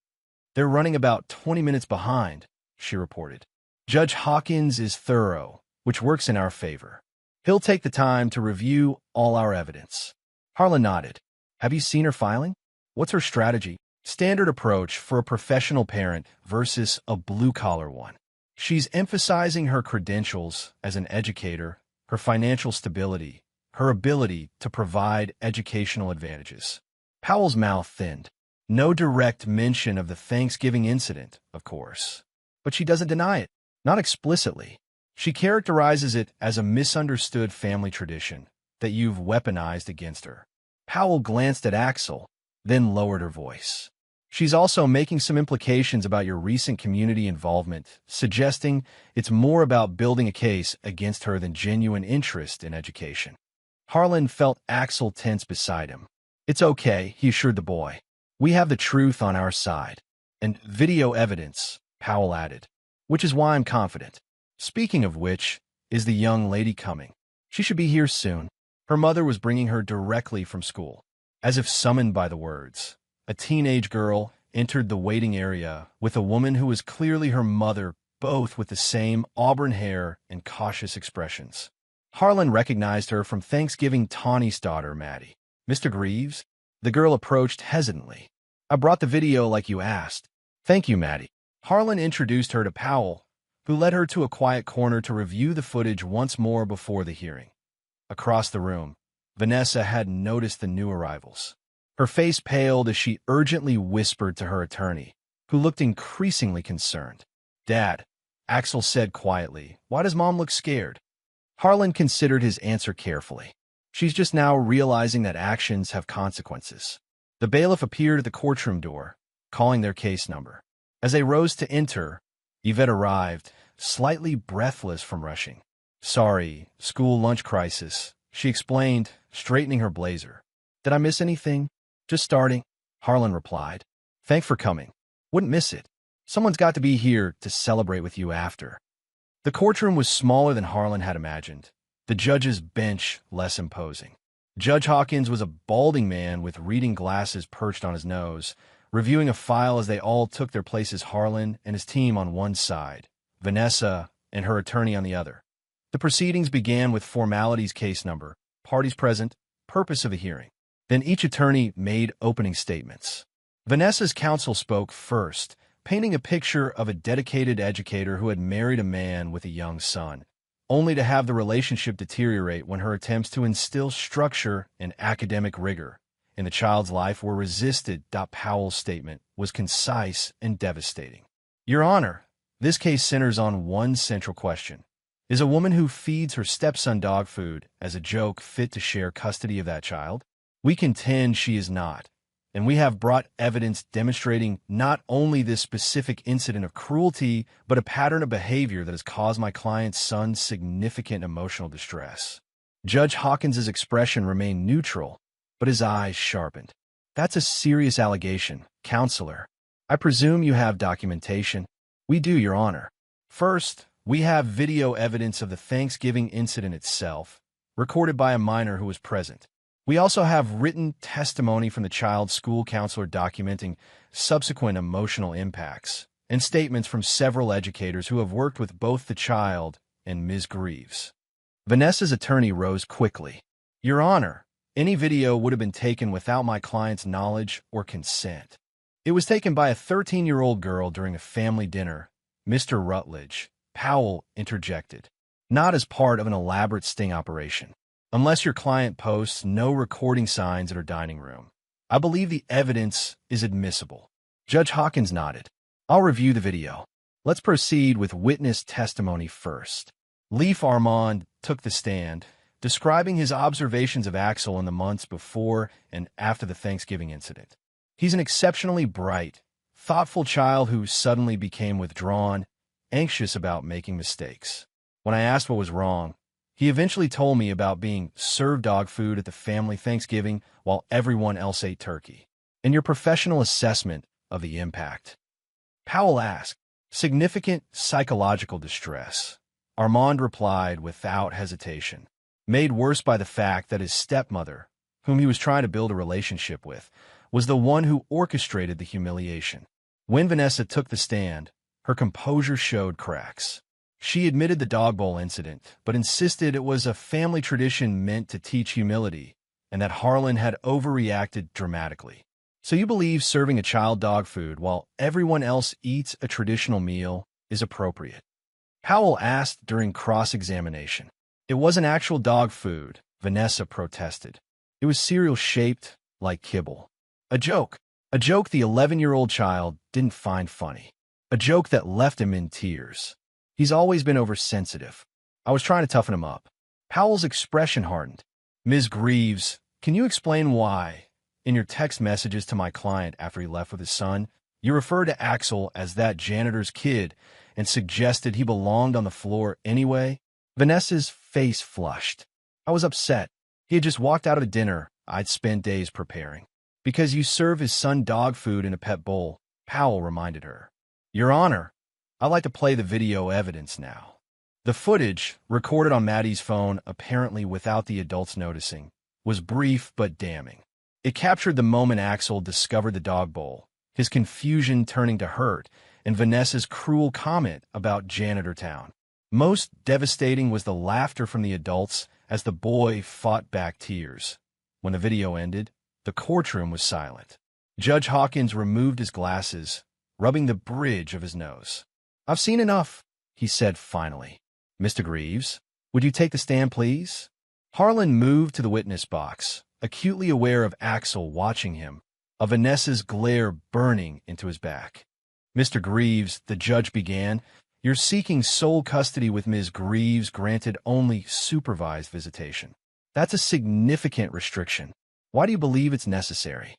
"They're running about 20 minutes behind," she reported. "Judge Hawkins is thorough, which works in our favor. He'll take the time to review all our evidence." Harlan nodded. "Have you seen her filing? What's her strategy?" "Standard approach for a professional parent versus a blue-collar one. She's emphasizing her credentials as an educator, her financial stability, her ability to provide educational advantages." Powell's mouth thinned. No direct mention of the Thanksgiving incident, of course. But she doesn't deny it. Not explicitly. She characterizes it as a misunderstood family tradition that you've weaponized against her. Powell glanced at Axel, then lowered her voice. "She's also making some implications about your recent community involvement, suggesting it's more about building a case against her than genuine interest in education." Harlan felt Axel tense beside him. "It's okay," he assured the boy. "We have the truth on our side. And video evidence," Powell added, "which is why I'm confident. Speaking of which, is the young lady coming?" She should be here soon. Her mother was bringing her directly from school. As if summoned by the words, a teenage girl entered the waiting area with a woman who was clearly her mother, both with the same auburn hair and cautious expressions. Harlan recognized her from Thanksgiving Tawny's daughter, Maddie. Mr. Greaves? The girl approached hesitantly. I brought the video like you asked. Thank you, Maddie. Harlan introduced her to Powell, who led her to a quiet corner to review the footage once more before the hearing. Across the room, Vanessa had noticed the new arrivals. Her face paled as she urgently whispered to her attorney, who looked increasingly concerned. Dad, Axel said quietly, why does Mom look scared? Harlan considered his answer carefully. She's just now realizing that actions have consequences. The bailiff appeared at the courtroom door, calling their case number. As they rose to enter, Yvette arrived, slightly breathless from rushing. Sorry, school lunch crisis, she explained, straightening her blazer. Did I miss anything? Just starting, Harlan replied. Thanks for coming. Wouldn't miss it. Someone's got to be here to celebrate with you after. The courtroom was smaller than Harlan had imagined, the judge's bench less imposing. Judge Hawkins was a balding man with reading glasses perched on his nose, reviewing a file as they all took their places, Harlan and his team on one side, Vanessa and her attorney on the other. The proceedings began with formalities, case number, parties present, purpose of the hearing. Then each attorney made opening statements. Vanessa's counsel spoke first, painting a picture of a dedicated educator who had married a man with a young son, only to have the relationship deteriorate when her attempts to instill structure and academic rigor in the child's life were resisted. Powell's statement was concise and devastating. Your Honor, this case centers on one central question. Is a woman who feeds her stepson dog food as a joke fit to share custody of that child? We contend she is not, and we have brought evidence demonstrating not only this specific incident of cruelty, but a pattern of behavior that has caused my client's son significant emotional distress. Judge Hawkins's expression remained neutral, but his eyes sharpened. That's a serious allegation, Counselor. I presume you have documentation. We do, Your Honor. First, we have video evidence of the Thanksgiving incident itself, recorded by a minor who was present. We also have written testimony from the child's school counselor documenting subsequent emotional impacts, and statements from several educators who have worked with both the child and Ms. Greaves. Vanessa's attorney rose quickly. Your Honor, any video would have been taken without my client's knowledge or consent. It was taken by a 13-year-old girl during a family dinner. Mr. Rutledge, Powell interjected, not as part of an elaborate sting operation. Unless your client posts no recording signs at her dining room, I believe the evidence is admissible. Judge Hawkins nodded. I'll review the video. Let's proceed with witness testimony first. Leif Armand took the stand, describing his observations of Axel in the months before and after the Thanksgiving incident. He's an exceptionally bright, thoughtful child who suddenly became withdrawn, anxious about making mistakes. When I asked what was wrong, he eventually told me about being served dog food at the family Thanksgiving while everyone else ate turkey. In your professional assessment of the impact, Powell asked, significant psychological distress. Armand replied without hesitation, made worse by the fact that his stepmother, whom he was trying to build a relationship with, was the one who orchestrated the humiliation. When Vanessa took the stand, her composure showed cracks. She admitted the dog bowl incident, but insisted it was a family tradition meant to teach humility, and that Harlan had overreacted dramatically. So you believe serving a child dog food while everyone else eats a traditional meal is appropriate? Powell asked during cross-examination. It wasn't actual dog food, Vanessa protested. It was cereal shaped like kibble. A joke. A joke the 11-year-old child didn't find funny. A joke that left him in tears. He's always been oversensitive. I was trying to toughen him up. Powell's expression hardened. Ms. Greaves, can you explain why, in your text messages to my client after he left with his son, you referred to Axel as that janitor's kid and suggested he belonged on the floor anyway? Vanessa's face flushed. I was upset. He had just walked out of a dinner I'd spent days preparing. Because you serve his son dog food in a pet bowl, Powell reminded her. Your Honor, I'd like to play the video evidence now. The footage, recorded on Maddie's phone apparently without the adults noticing, was brief but damning. It captured the moment Axel discovered the dog bowl, his confusion turning to hurt, and Vanessa's cruel comment about Janitor Town. Most devastating was the laughter from the adults as the boy fought back tears. When the video ended, the courtroom was silent. Judge Hawkins removed his glasses, rubbing the bridge of his nose. "I've seen enough," he said finally. "Mr. Greaves, would you take the stand, please?" Harlan moved to the witness box, acutely aware of Axel watching him, of Vanessa's glare burning into his back. "Mr. Greaves," the judge began, "you're seeking sole custody with Ms. Greaves granted only supervised visitation. That's a significant restriction. Why do you believe it's necessary?"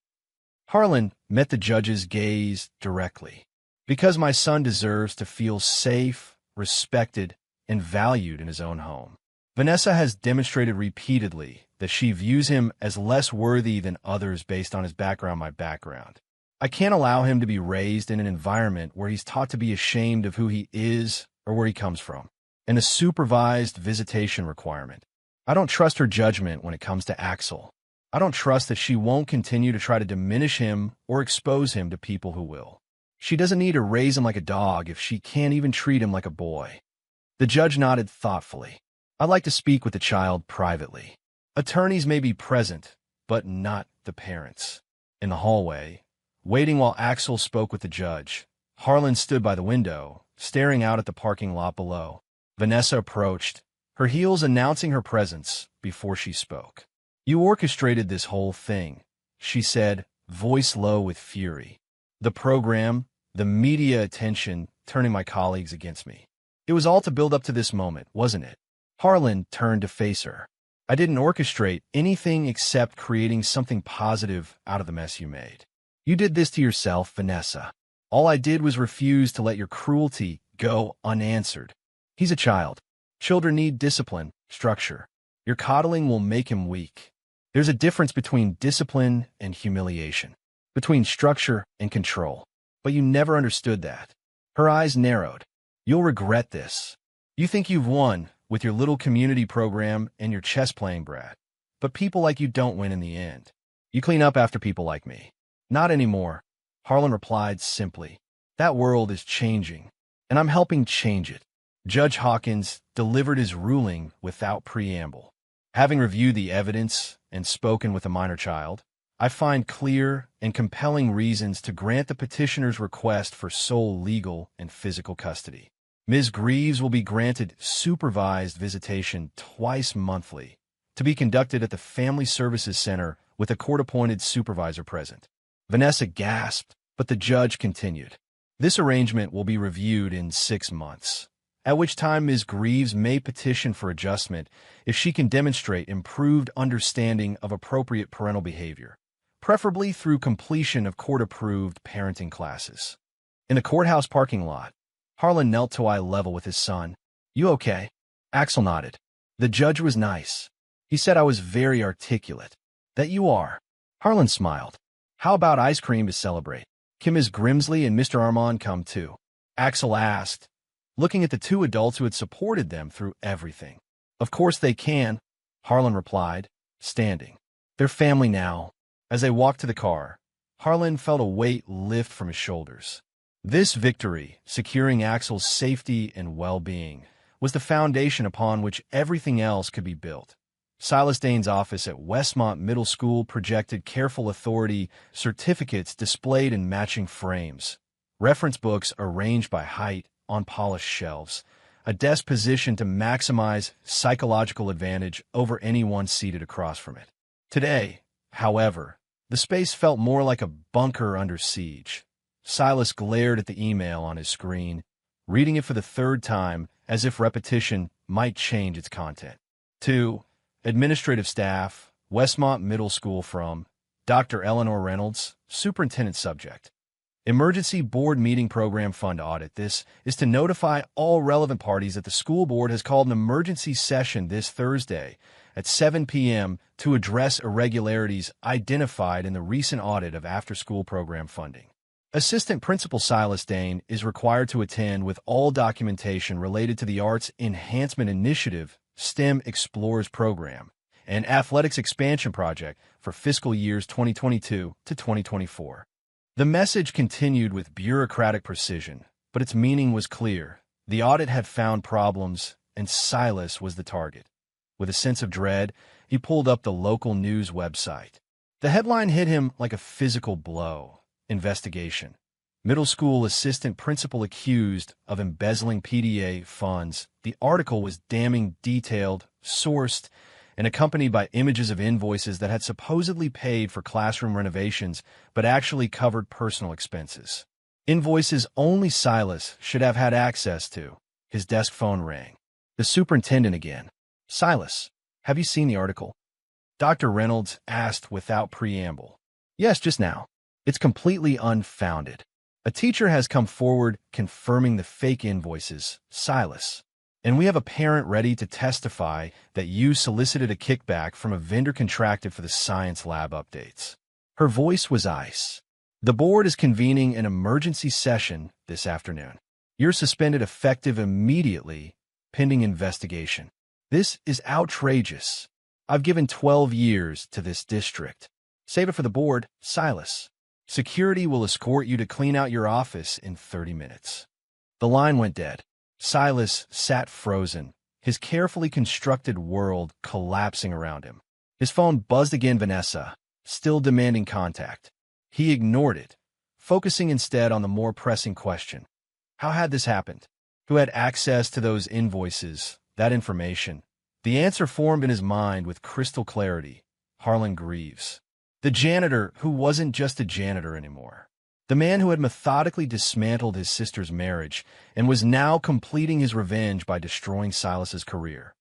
Harlan met the judge's gaze directly. "Because my son deserves to feel safe, respected, and valued in his own home. Vanessa has demonstrated repeatedly that she views him as less worthy than others based on his background, my background. I can't allow him to be raised in an environment where he's taught to be ashamed of who he is or where he comes from. And a supervised visitation requirement. I don't trust her judgment when it comes to Axel. I don't trust that she won't continue to try to diminish him or expose him to people who will. She doesn't need to raise him like a dog if she can't even treat him like a boy." The judge nodded thoughtfully. "I'd like to speak with the child privately. Attorneys may be present, but not the parents." In the hallway, waiting while Axel spoke with the judge, Harlan stood by the window, staring out at the parking lot below. Vanessa approached, her heels announcing her presence before she spoke. "You orchestrated this whole thing," she said, voice low with fury. "The program, the media attention, turning my colleagues against me. It was all to build up to this moment, wasn't it?" Harlan turned to face her. "I didn't orchestrate anything except creating something positive out of the mess you made. You did this to yourself, Vanessa. All I did was refuse to let your cruelty go unanswered. He's a child. Children need discipline, structure. Your coddling will make him weak. There's a difference between discipline and humiliation, between structure and control. But you never understood that." Her eyes narrowed. "You'll regret this. You think you've won with your little community program and your chess-playing brat. But people like you don't win in the end. You clean up after people like me." "Not anymore," Harlan replied simply. "That world is changing, and I'm helping change it." Judge Hawkins delivered his ruling without preamble. "Having reviewed the evidence and spoken with a minor child, I find clear and compelling reasons to grant the petitioner's request for sole legal and physical custody. Ms. Greaves will be granted supervised visitation twice monthly, to be conducted at the Family Services Center with a court-appointed supervisor present." Vanessa gasped, but the judge continued. "This arrangement will be reviewed in 6 months, at which time Ms. Greaves may petition for adjustment if she can demonstrate improved understanding of appropriate parental behavior, preferably through completion of court-approved parenting classes." In the courthouse parking lot, Harlan knelt to eye level with his son. "You okay?" Axel nodded. "The judge was nice. He said I was very articulate." "That you are." Harlan smiled. "How about ice cream to celebrate? Can Ms. Grimsley and Mr. Armand come too?" Axel asked, looking at the 2 adults who had supported them through everything. "Of course they can," Harlan replied, standing. "They're family now." As they walked to the car, Harlan felt a weight lift from his shoulders. This victory, securing Axel's safety and well-being, was the foundation upon which everything else could be built. Silas Dane's office at Westmont Middle School projected careful authority certificates displayed in matching frames, reference books arranged by height on polished shelves, a desk positioned to maximize psychological advantage over anyone seated across from it. Today, however, the space felt more like a bunker under siege. Silas glared at the email on his screen, reading it for the 3rd time as if repetition might change its content. To administrative staff, Westmont Middle School from Dr. Eleanor Reynolds, Superintendent Subject. Emergency Board Meeting Program Fund Audit. This is to notify all relevant parties that the school board has called an emergency session this Thursday at 7 p.m. to address irregularities identified in the recent audit of after-school program funding. Assistant Principal Silas Dane is required to attend with all documentation related to the Arts Enhancement Initiative STEM Explorers Program and Athletics Expansion Project for fiscal years 2022 to 2024. The message continued with bureaucratic precision, but its meaning was clear. The audit had found problems, and Silas was the target. With a sense of dread, he pulled up the local news website. The headline hit him like a physical blow. Investigation. Middle school assistant principal accused of embezzling PTA funds. The article was damning detailed, sourced, and accompanied by images of invoices that had supposedly paid for classroom renovations but actually covered personal expenses. Invoices only Silas should have had access to. His desk phone rang. The superintendent again. "Silas, have you seen the article?" Dr. Reynolds asked without preamble. "Yes, just now. It's completely unfounded. A teacher has come forward confirming the fake invoices, Silas. And we have a parent ready to testify that you solicited a kickback from a vendor contracted for the science lab updates." Her voice was ice. "The board is convening an emergency session this afternoon. You're suspended effective immediately, pending investigation. This is outrageous. I've given 12 years to this district. Save it for the board, Silas. Security will escort you to clean out your office in 30 minutes. The line went dead. Silas sat frozen, his carefully constructed world collapsing around him. His phone buzzed again. Vanessa, still demanding contact. He ignored it, focusing instead on the more pressing question. How had this happened? Who had access to those invoices, that information? The answer formed in his mind with crystal clarity. Harlan Greaves. The janitor who wasn't just a janitor anymore. The man who had methodically dismantled his sister's marriage and was now completing his revenge by destroying Silas's career.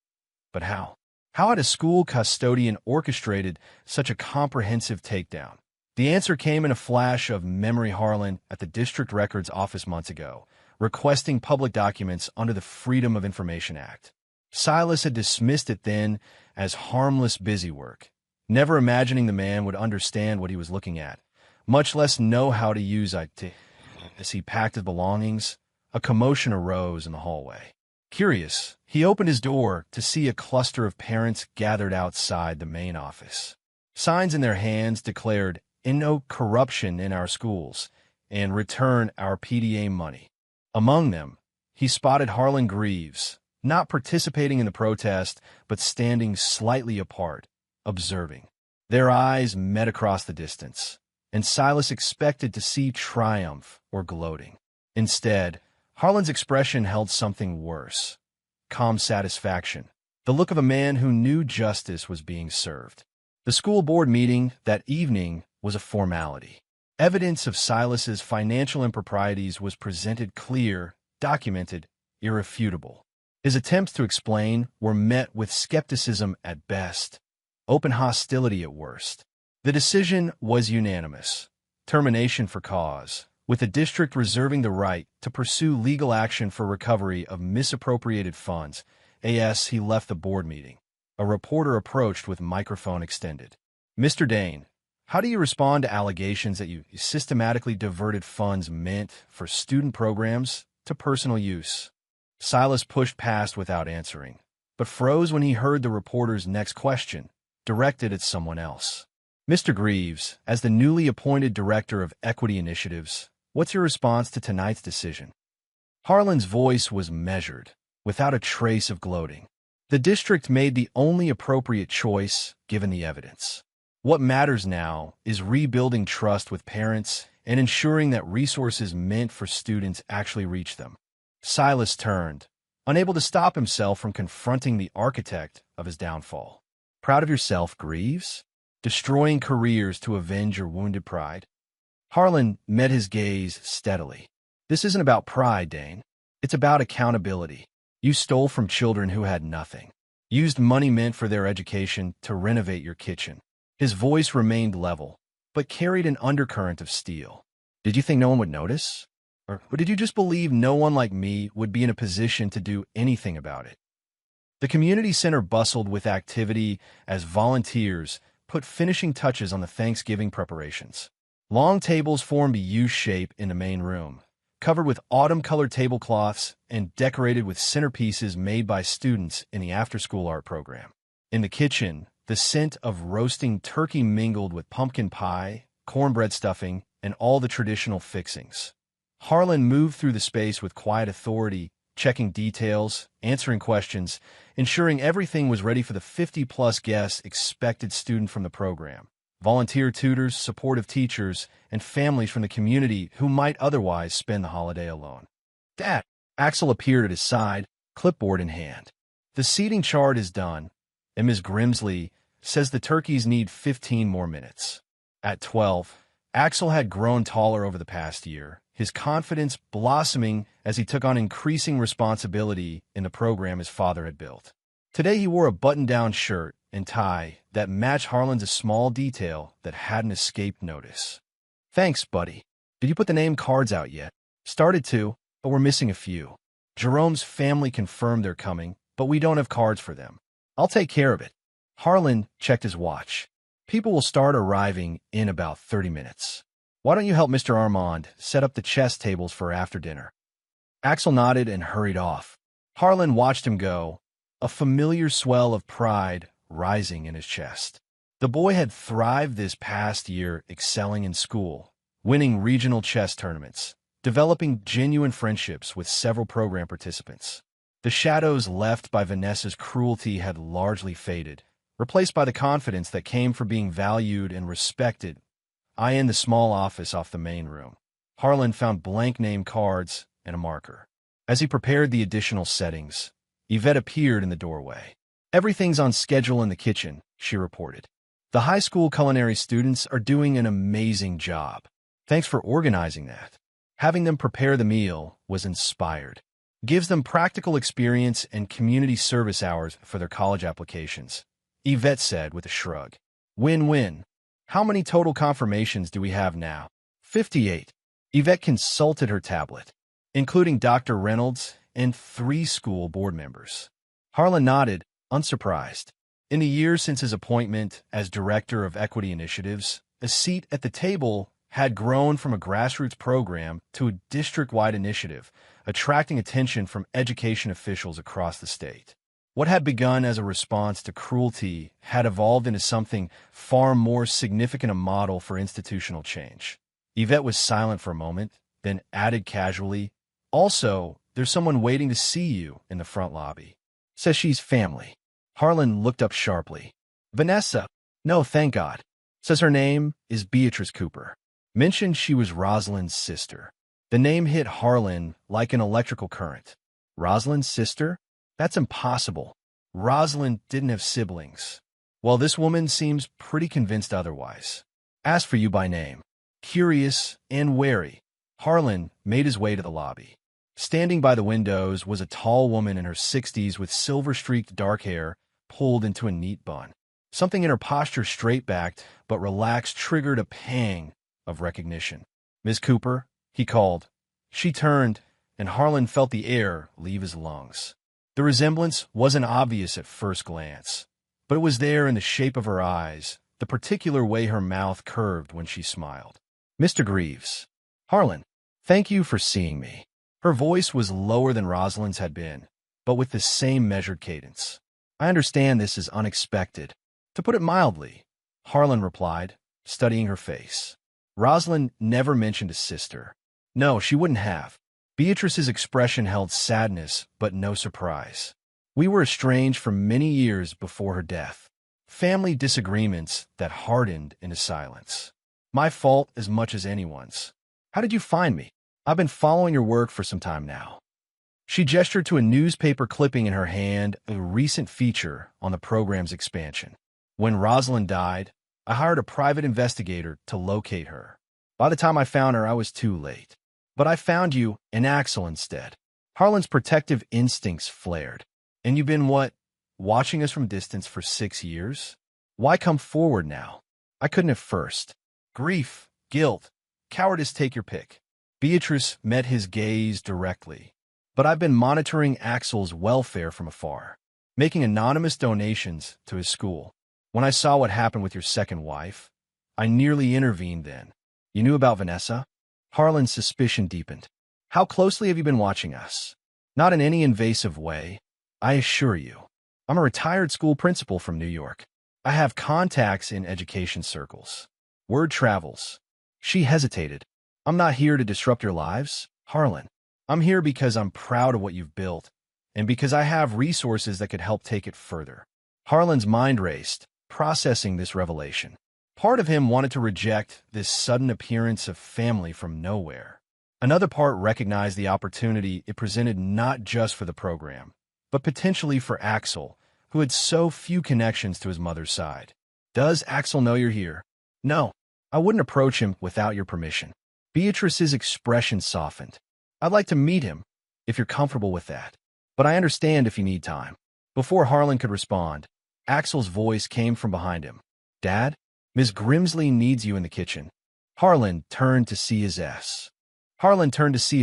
But how? How had a school custodian orchestrated such a comprehensive takedown? The answer came in a flash of memory. Harlan at the district records office months ago, requesting public documents under the Freedom of Information Act. Silas had dismissed it then as harmless busywork, never imagining the man would understand what he was looking at, much less know how to use it. As he packed his belongings, a commotion arose in the hallway. Curious, he opened his door to see a cluster of parents gathered outside the main office. Signs in their hands declared, "No corruption in our schools," and "Return our PTA money." Among them, he spotted Harlan Greaves, not participating in the protest, but standing slightly apart, observing. Their eyes met across the distance, and Silas expected to see triumph or gloating. Instead, Harlan's expression held something worse. Calm satisfaction, the look of a man who knew justice was being served. The school board meeting that evening was a formality. Evidence of Silas's financial improprieties was presented clear, documented, irrefutable. His attempts to explain were met with skepticism at best, open hostility at worst. The decision was unanimous. Termination for cause, with the district reserving the right to pursue legal action for recovery of misappropriated funds. As he left the board meeting, a reporter approached with microphone extended. "Mr. Dane, how do you respond to allegations that you systematically diverted funds meant for student programs to personal use?" Silas pushed past without answering, but froze when he heard the reporter's next question, directed at someone else. "Mr. Greaves, as the newly appointed Director of Equity Initiatives, what's your response to tonight's decision?" Harlan's voice was measured, without a trace of gloating. The district made the only appropriate choice, given the evidence. What matters now is rebuilding trust with parents and ensuring that resources meant for students actually reach them. Silas turned, unable to stop himself from confronting the architect of his downfall. "Proud of yourself, Greaves? Destroying careers to avenge your wounded pride?" Harlan met his gaze steadily. "This isn't about pride, Dane. It's about accountability. You stole from children who had nothing. Used money meant for their education to renovate your kitchen." His voice remained level, but carried an undercurrent of steel. "Did you think no one would notice? Or did you just believe no one like me would be in a position to do anything about it?" The community center bustled with activity as volunteers put finishing touches on the Thanksgiving preparations. Long tables formed a U shape in the main room, covered with autumn-colored tablecloths and decorated with centerpieces made by students in the after-school art program. In the kitchen, the scent of roasting turkey mingled with pumpkin pie, cornbread stuffing, and all the traditional fixings. Harlan moved through the space with quiet authority, checking details, answering questions, ensuring everything was ready for the 50-plus guests expected student from the program. Volunteer tutors, supportive teachers, and families from the community who might otherwise spend the holiday alone. Dad! Axel appeared at his side, clipboard in hand. The seating chart is done, and Ms. Grimsley says the turkeys need 15 more minutes. At 12, Axel had grown taller over the past year, his confidence blossoming as he took on increasing responsibility in the program his father had built. Today he wore a button-down shirt and tie that matched Harlan's, a small detail that hadn't escaped notice. Thanks, buddy. Did you put the name cards out yet? Started to, but we're missing a few. Jerome's family confirmed they're coming, but we don't have cards for them. I'll take care of it. Harlan checked his watch. People will start arriving in about 30 minutes. Why don't you help Mr. Armand set up the chess tables for after dinner? Axel nodded and hurried off. Harlan watched him go, a familiar swell of pride rising in his chest. The boy had thrived this past year, excelling in school, winning regional chess tournaments, developing genuine friendships with several program participants. The shadows left by Vanessa's cruelty had largely faded, replaced by the confidence that came from being valued and respected. In the small office off the main room, Harlan found blank name cards and a marker. As he prepared the additional settings, Yvette appeared in the doorway. Everything's on schedule in the kitchen, she reported. The high school culinary students are doing an amazing job. Thanks for organizing that. Having them prepare the meal was inspired. Gives them practical experience and community service hours for their college applications, Yvette said with a shrug. Win-win. How many total confirmations do we have now? 58. Yvette consulted her tablet, including Dr. Reynolds and 3 school board members. Harlan nodded, unsurprised. In the years since his appointment as Director of Equity Initiatives, a seat at the table had grown from a grassroots program to a district-wide initiative, attracting attention from education officials across the state. What had begun as a response to cruelty had evolved into something far more significant, a model for institutional change. Yvette was silent for a moment, then added casually, Also, there's someone waiting to see you in the front lobby. Says she's family. Harlan looked up sharply. Vanessa? No, thank God. Says her name is Beatrice Cooper. Mentioned she was Rosalind's sister. The name hit Harlan like an electrical current. Rosalind's sister? That's impossible. Rosalind didn't have siblings. Well, this woman seems pretty convinced otherwise. Asked for you by name. Curious and wary, Harlan made his way to the lobby. Standing by the windows was a tall woman in her 60s with silver-streaked dark hair pulled into a neat bun. Something in her posture, straight-backed but relaxed, triggered a pang of recognition. Miss Cooper, he called. She turned, and Harlan felt the air leave his lungs. The resemblance wasn't obvious at first glance, but it was there in the shape of her eyes, the particular way her mouth curved when she smiled. Mr. Greaves. Harlan, thank you for seeing me. Her voice was lower than Rosalind's had been, but with the same measured cadence. I understand this is unexpected. To put it mildly, Harlan replied, studying her face. Rosalind never mentioned a sister. No, she wouldn't have. Beatrice's expression held sadness, but no surprise. We were estranged for many years before her death. Family disagreements that hardened into silence. My fault as much as anyone's. How did you find me? I've been following your work for some time now. She gestured to a newspaper clipping in her hand, a recent feature on the program's expansion. When Rosalind died, I hired a private investigator to locate her. By the time I found her, I was too late. But I found you and Axel instead. Harlan's protective instincts flared. And you've been what? Watching us from distance for 6 years? Why come forward now? I couldn't at first. Grief, guilt, cowardice, take your pick. Beatrice met his gaze directly. But I've been monitoring Axel's welfare from afar, making anonymous donations to his school. When I saw what happened with your second wife, I nearly intervened then. You knew about Vanessa? Harlan's suspicion deepened. How closely have you been watching us? Not in any invasive way, I assure you. I'm a retired school principal from New York. I have contacts in education circles. Word travels. She hesitated. I'm not here to disrupt your lives, Harlan. I'm here because I'm proud of what you've built, and because I have resources that could help take it further. Harlan's mind raced, processing this revelation. Part of him wanted to reject this sudden appearance of family from nowhere. Another part recognized the opportunity it presented not just for the program, but potentially for Axel, who had so few connections to his mother's side. Does Axel know you're here? No, I wouldn't approach him without your permission. Beatrice's expression softened. I'd like to meet him, if you're comfortable with that. But I understand if you need time. Before Harlan could respond, Axel's voice came from behind him. Dad? Miss Grimsley needs you in the kitchen. Harlan turned to see his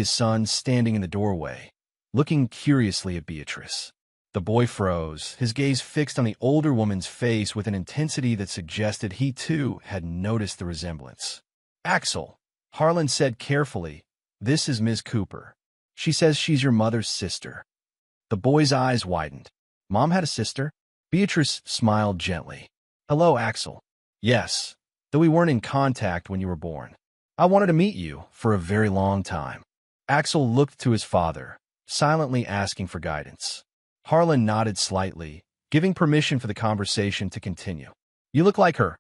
son standing in the doorway, looking curiously at Beatrice. The boy froze, his gaze fixed on the older woman's face with an intensity that suggested he too had noticed the resemblance. Axel, Harlan said carefully, this is Ms. Cooper. She says she's your mother's sister. The boy's eyes widened. Mom had a sister? Beatrice smiled gently. Hello, Axel. Yes, though we weren't in contact when you were born. I wanted to meet you for a very long time. Axel looked to his father, silently asking for guidance. Harlan nodded slightly, giving permission for the conversation to continue. You look like her,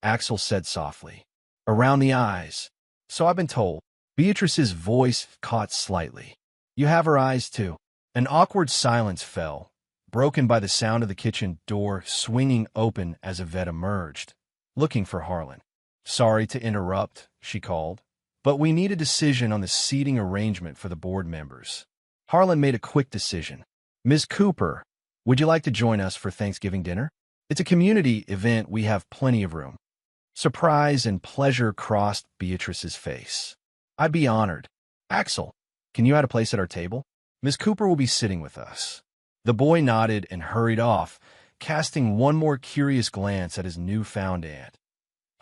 Axel said softly. Around the eyes. So I've been told. Beatrice's voice caught slightly. You have her eyes too. An awkward silence fell, broken by the sound of the kitchen door swinging open as Yvette emerged, looking for Harlan. Sorry to interrupt, she called, but we need a decision on the seating arrangement for the board members. Harlan made a quick decision. Ms. Cooper, would you like to join us for Thanksgiving dinner? It's a community event. We have plenty of room. Surprise and pleasure crossed Beatrice's face. I'd be honored. Axel, can you add a place at our table? Ms. Cooper will be sitting with us. The boy nodded and hurried off, casting one more curious glance at his newfound aunt.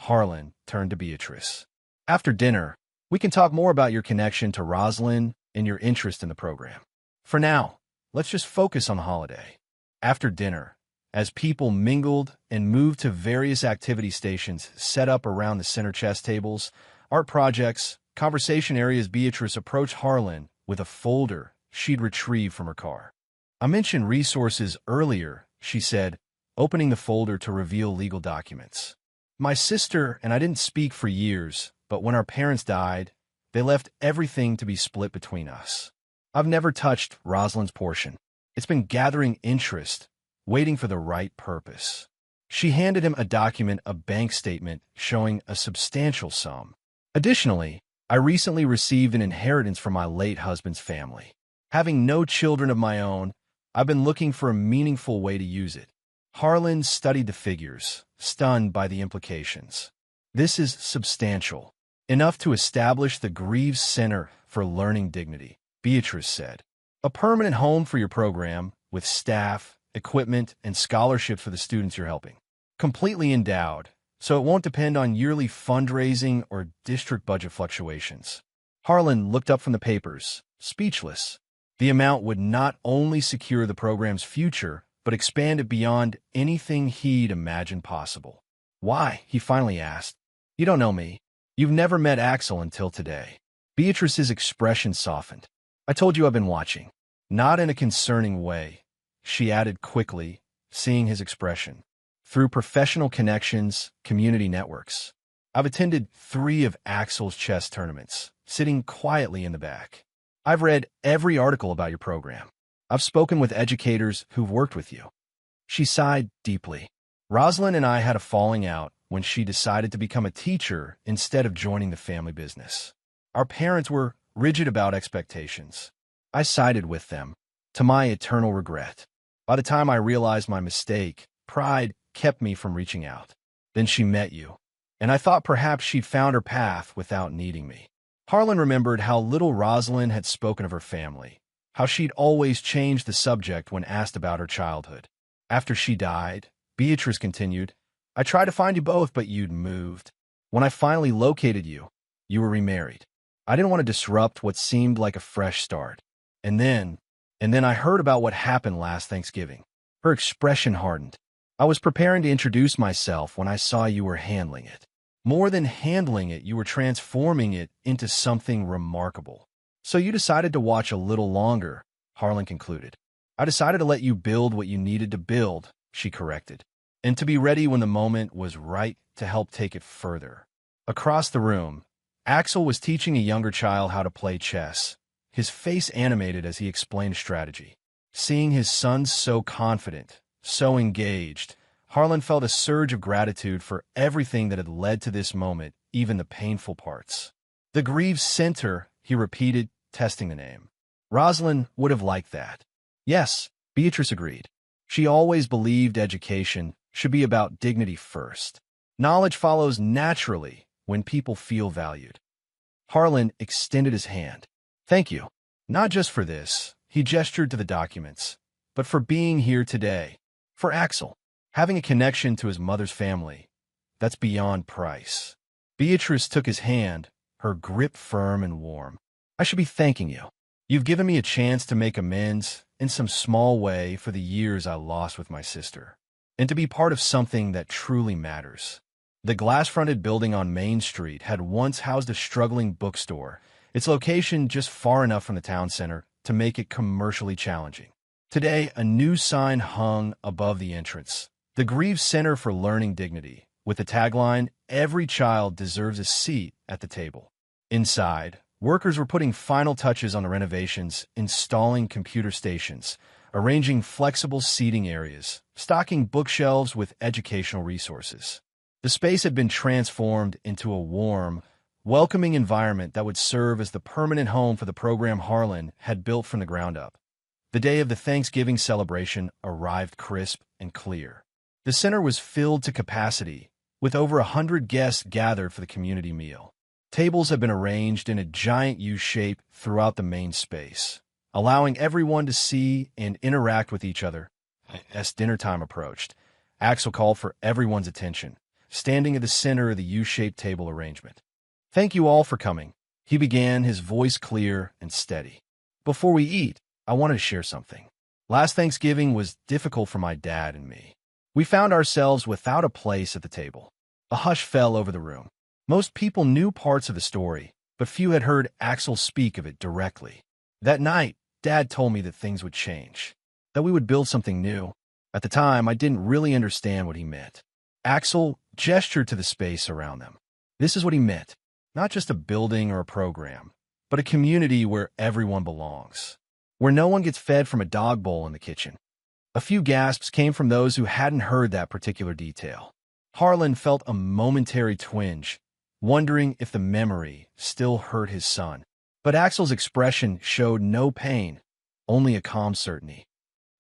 Harlan turned to Beatrice. After dinner, we can talk more about your connection to Rosalind and your interest in the program. For now, let's just focus on the holiday. After dinner, as people mingled and moved to various activity stations set up around the center chess tables, art projects, conversation areas, Beatrice approached Harlan with a folder she'd retrieved from her car. I mentioned resources earlier, she said, opening the folder to reveal legal documents. My sister and I didn't speak for years, but when our parents died, they left everything to be split between us. I've never touched Rosalind's portion. It's been gathering interest, waiting for the right purpose. She handed him a document, a bank statement showing a substantial sum. Additionally, I recently received an inheritance from my late husband's family. Having no children of my own, I've been looking for a meaningful way to use it. Harlan studied the figures, stunned by the implications. This is substantial, enough to establish the Greaves Center for Learning Dignity, Beatrice said. A permanent home for your program, with staff, equipment, and scholarships for the students you're helping. Completely endowed, so it won't depend on yearly fundraising or district budget fluctuations. Harlan looked up from the papers, speechless. The amount would not only secure the program's future, but expand it beyond anything he'd imagined possible. Why? He finally asked. You don't know me. You've never met Axel until today. Beatrice's expression softened. I told you I've been watching. Not in a concerning way, she added quickly, seeing his expression. Through professional connections, community networks. I've attended 3 of Axel's chess tournaments, sitting quietly in the back. I've read every article about your program. I've spoken with educators who've worked with you. She sighed deeply. Rosalind and I had a falling out when she decided to become a teacher instead of joining the family business. Our parents were rigid about expectations. I sided with them, to my eternal regret. By the time I realized my mistake, pride kept me from reaching out. Then she met you, and I thought perhaps she'd found her path without needing me. Harlan remembered how little Rosalind had spoken of her family, how she'd always changed the subject when asked about her childhood. After she died, Beatrice continued, I tried to find you both, but you'd moved. When I finally located you, You were remarried. I didn't want to disrupt what seemed like a fresh start. And then, and then I heard about what happened last Thanksgiving. Her expression hardened. I was preparing to introduce myself when I saw you were handling it. More than handling it, you were transforming it into something remarkable. So you decided to watch a little longer, Harlan concluded. I decided to let you build what you needed to build, she corrected, and to be ready when the moment was right to help take it further. Across the room, Axel was teaching a younger child how to play chess, his face animated as he explained strategy. Seeing his son so confident, so engaged, Harlan felt a surge of gratitude for everything that had led to this moment, even the painful parts. The Greaves Center, he repeated, testing the name. Rosalind would have liked that. Yes, Beatrice agreed. She always believed education should be about dignity first. Knowledge follows naturally when people feel valued. Harlan extended his hand. Thank you. Not just for this, he gestured to the documents, but for being here today. For Axel, having a connection to his mother's family, that's beyond price. Beatrice took his hand, her grip firm and warm. I should be thanking you. You've given me a chance to make amends in some small way for the years I lost with my sister, and to be part of something that truly matters. The glass-fronted building on Main Street had once housed a struggling bookstore, its location just far enough from the town center to make it commercially challenging. Today, a new sign hung above the entrance, the Greaves Center for Learning Dignity, with the tagline, "Every child deserves a seat at the table." Inside, workers were putting final touches on the renovations, installing computer stations, arranging flexible seating areas, stocking bookshelves with educational resources. The space had been transformed into a warm, welcoming environment that would serve as the permanent home for the program Harlan had built from the ground up. The day of the Thanksgiving celebration arrived crisp and clear. The center was filled to capacity, with over 100 guests gathered for the community meal. Tables had been arranged in a giant U shape throughout the main space, allowing everyone to see and interact with each other. As dinner time approached, Axel called for everyone's attention, standing at the center of the U-shaped table arrangement. Thank you all for coming, he began, his voice clear and steady. Before we eat, I wanted to share something. Last Thanksgiving was difficult for my dad and me. We found ourselves without a place at the table. A hush fell over the room. Most people knew parts of the story, but few had heard Axel speak of it directly. That night, Dad told me that things would change, that we would build something new. At the time, I didn't really understand what he meant. Axel gestured to the space around them. This is what he meant. Not just a building or a program, but a community where everyone belongs, where no one gets fed from a dog bowl in the kitchen. A few gasps came from those who hadn't heard that particular detail. Harlan felt a momentary twinge, wondering if the memory still hurt his son. But Axel's expression showed no pain, only a calm certainty.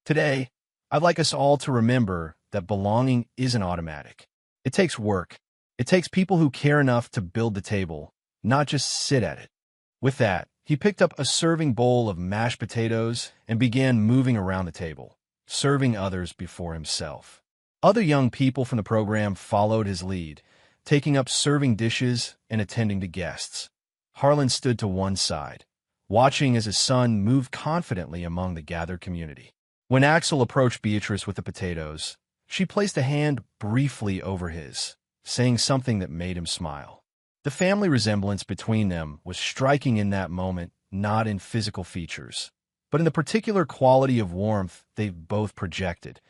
Today, I'd like us all to remember that belonging isn't automatic. It takes work. It takes people who care enough to build the table, not just sit at it. With that, he picked up a serving bowl of mashed potatoes and began moving around the table, serving others before himself. Other young people from the program followed his lead, taking up serving dishes and attending to guests. Harlan stood to one side, watching as his son moved confidently among the gathered community. When Axel approached Beatrice with the potatoes, she placed a hand briefly over his, saying something that made him smile. The family resemblance between them was striking in that moment, not in physical features, but in the particular quality of warmth they both projected.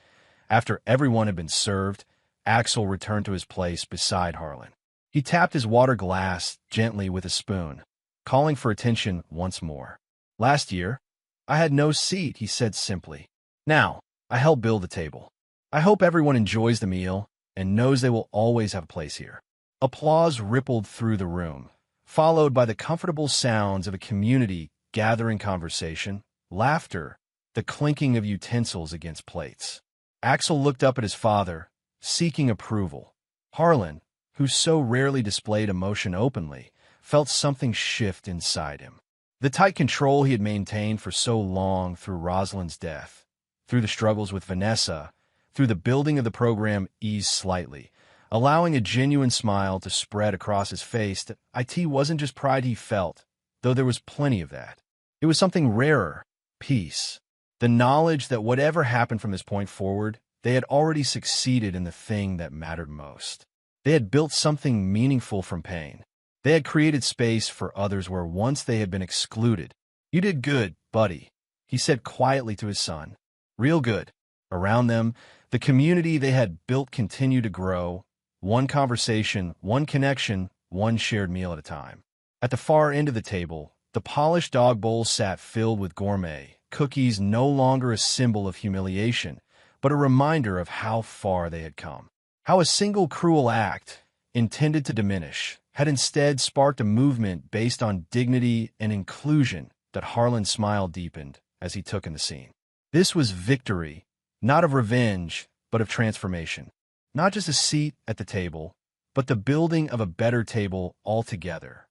After everyone had been served, Axel returned to his place beside Harlan. He tapped his water glass gently with a spoon, calling for attention once more. Last year, I had no seat, he said simply. Now, I help build the table. I hope everyone enjoys the meal and knows they will always have a place here. Applause rippled through the room, followed by the comfortable sounds of a community gathering conversation, laughter, the clinking of utensils against plates. Axel looked up at his father, seeking approval. Harlan, who so rarely displayed emotion openly, felt something shift inside him. The tight control he had maintained for so long through Rosalind's death, through the struggles with Vanessa, through the building of the program eased slightly, allowing a genuine smile to spread across his face. That it wasn't just pride he felt, though there was plenty of that. It was something rarer, peace. The knowledge that whatever happened from this point forward, they had already succeeded in the thing that mattered most. They had built something meaningful from pain. They had created space for others where once they had been excluded. "You did good, buddy," he said quietly to his son. "Real good." Around them, the community they had built continued to grow, one conversation, one connection, one shared meal at a time. At the far end of the table, the polished dog bowl sat filled with gourmet cookies, no longer a symbol of humiliation, but a reminder of how far they had come. How a single cruel act, intended to diminish, had instead sparked a movement based on dignity and inclusion that Harlan's smile deepened as he took in the scene. This was victory, not of revenge, but of transformation. Not just a seat at the table, but the building of a better table altogether.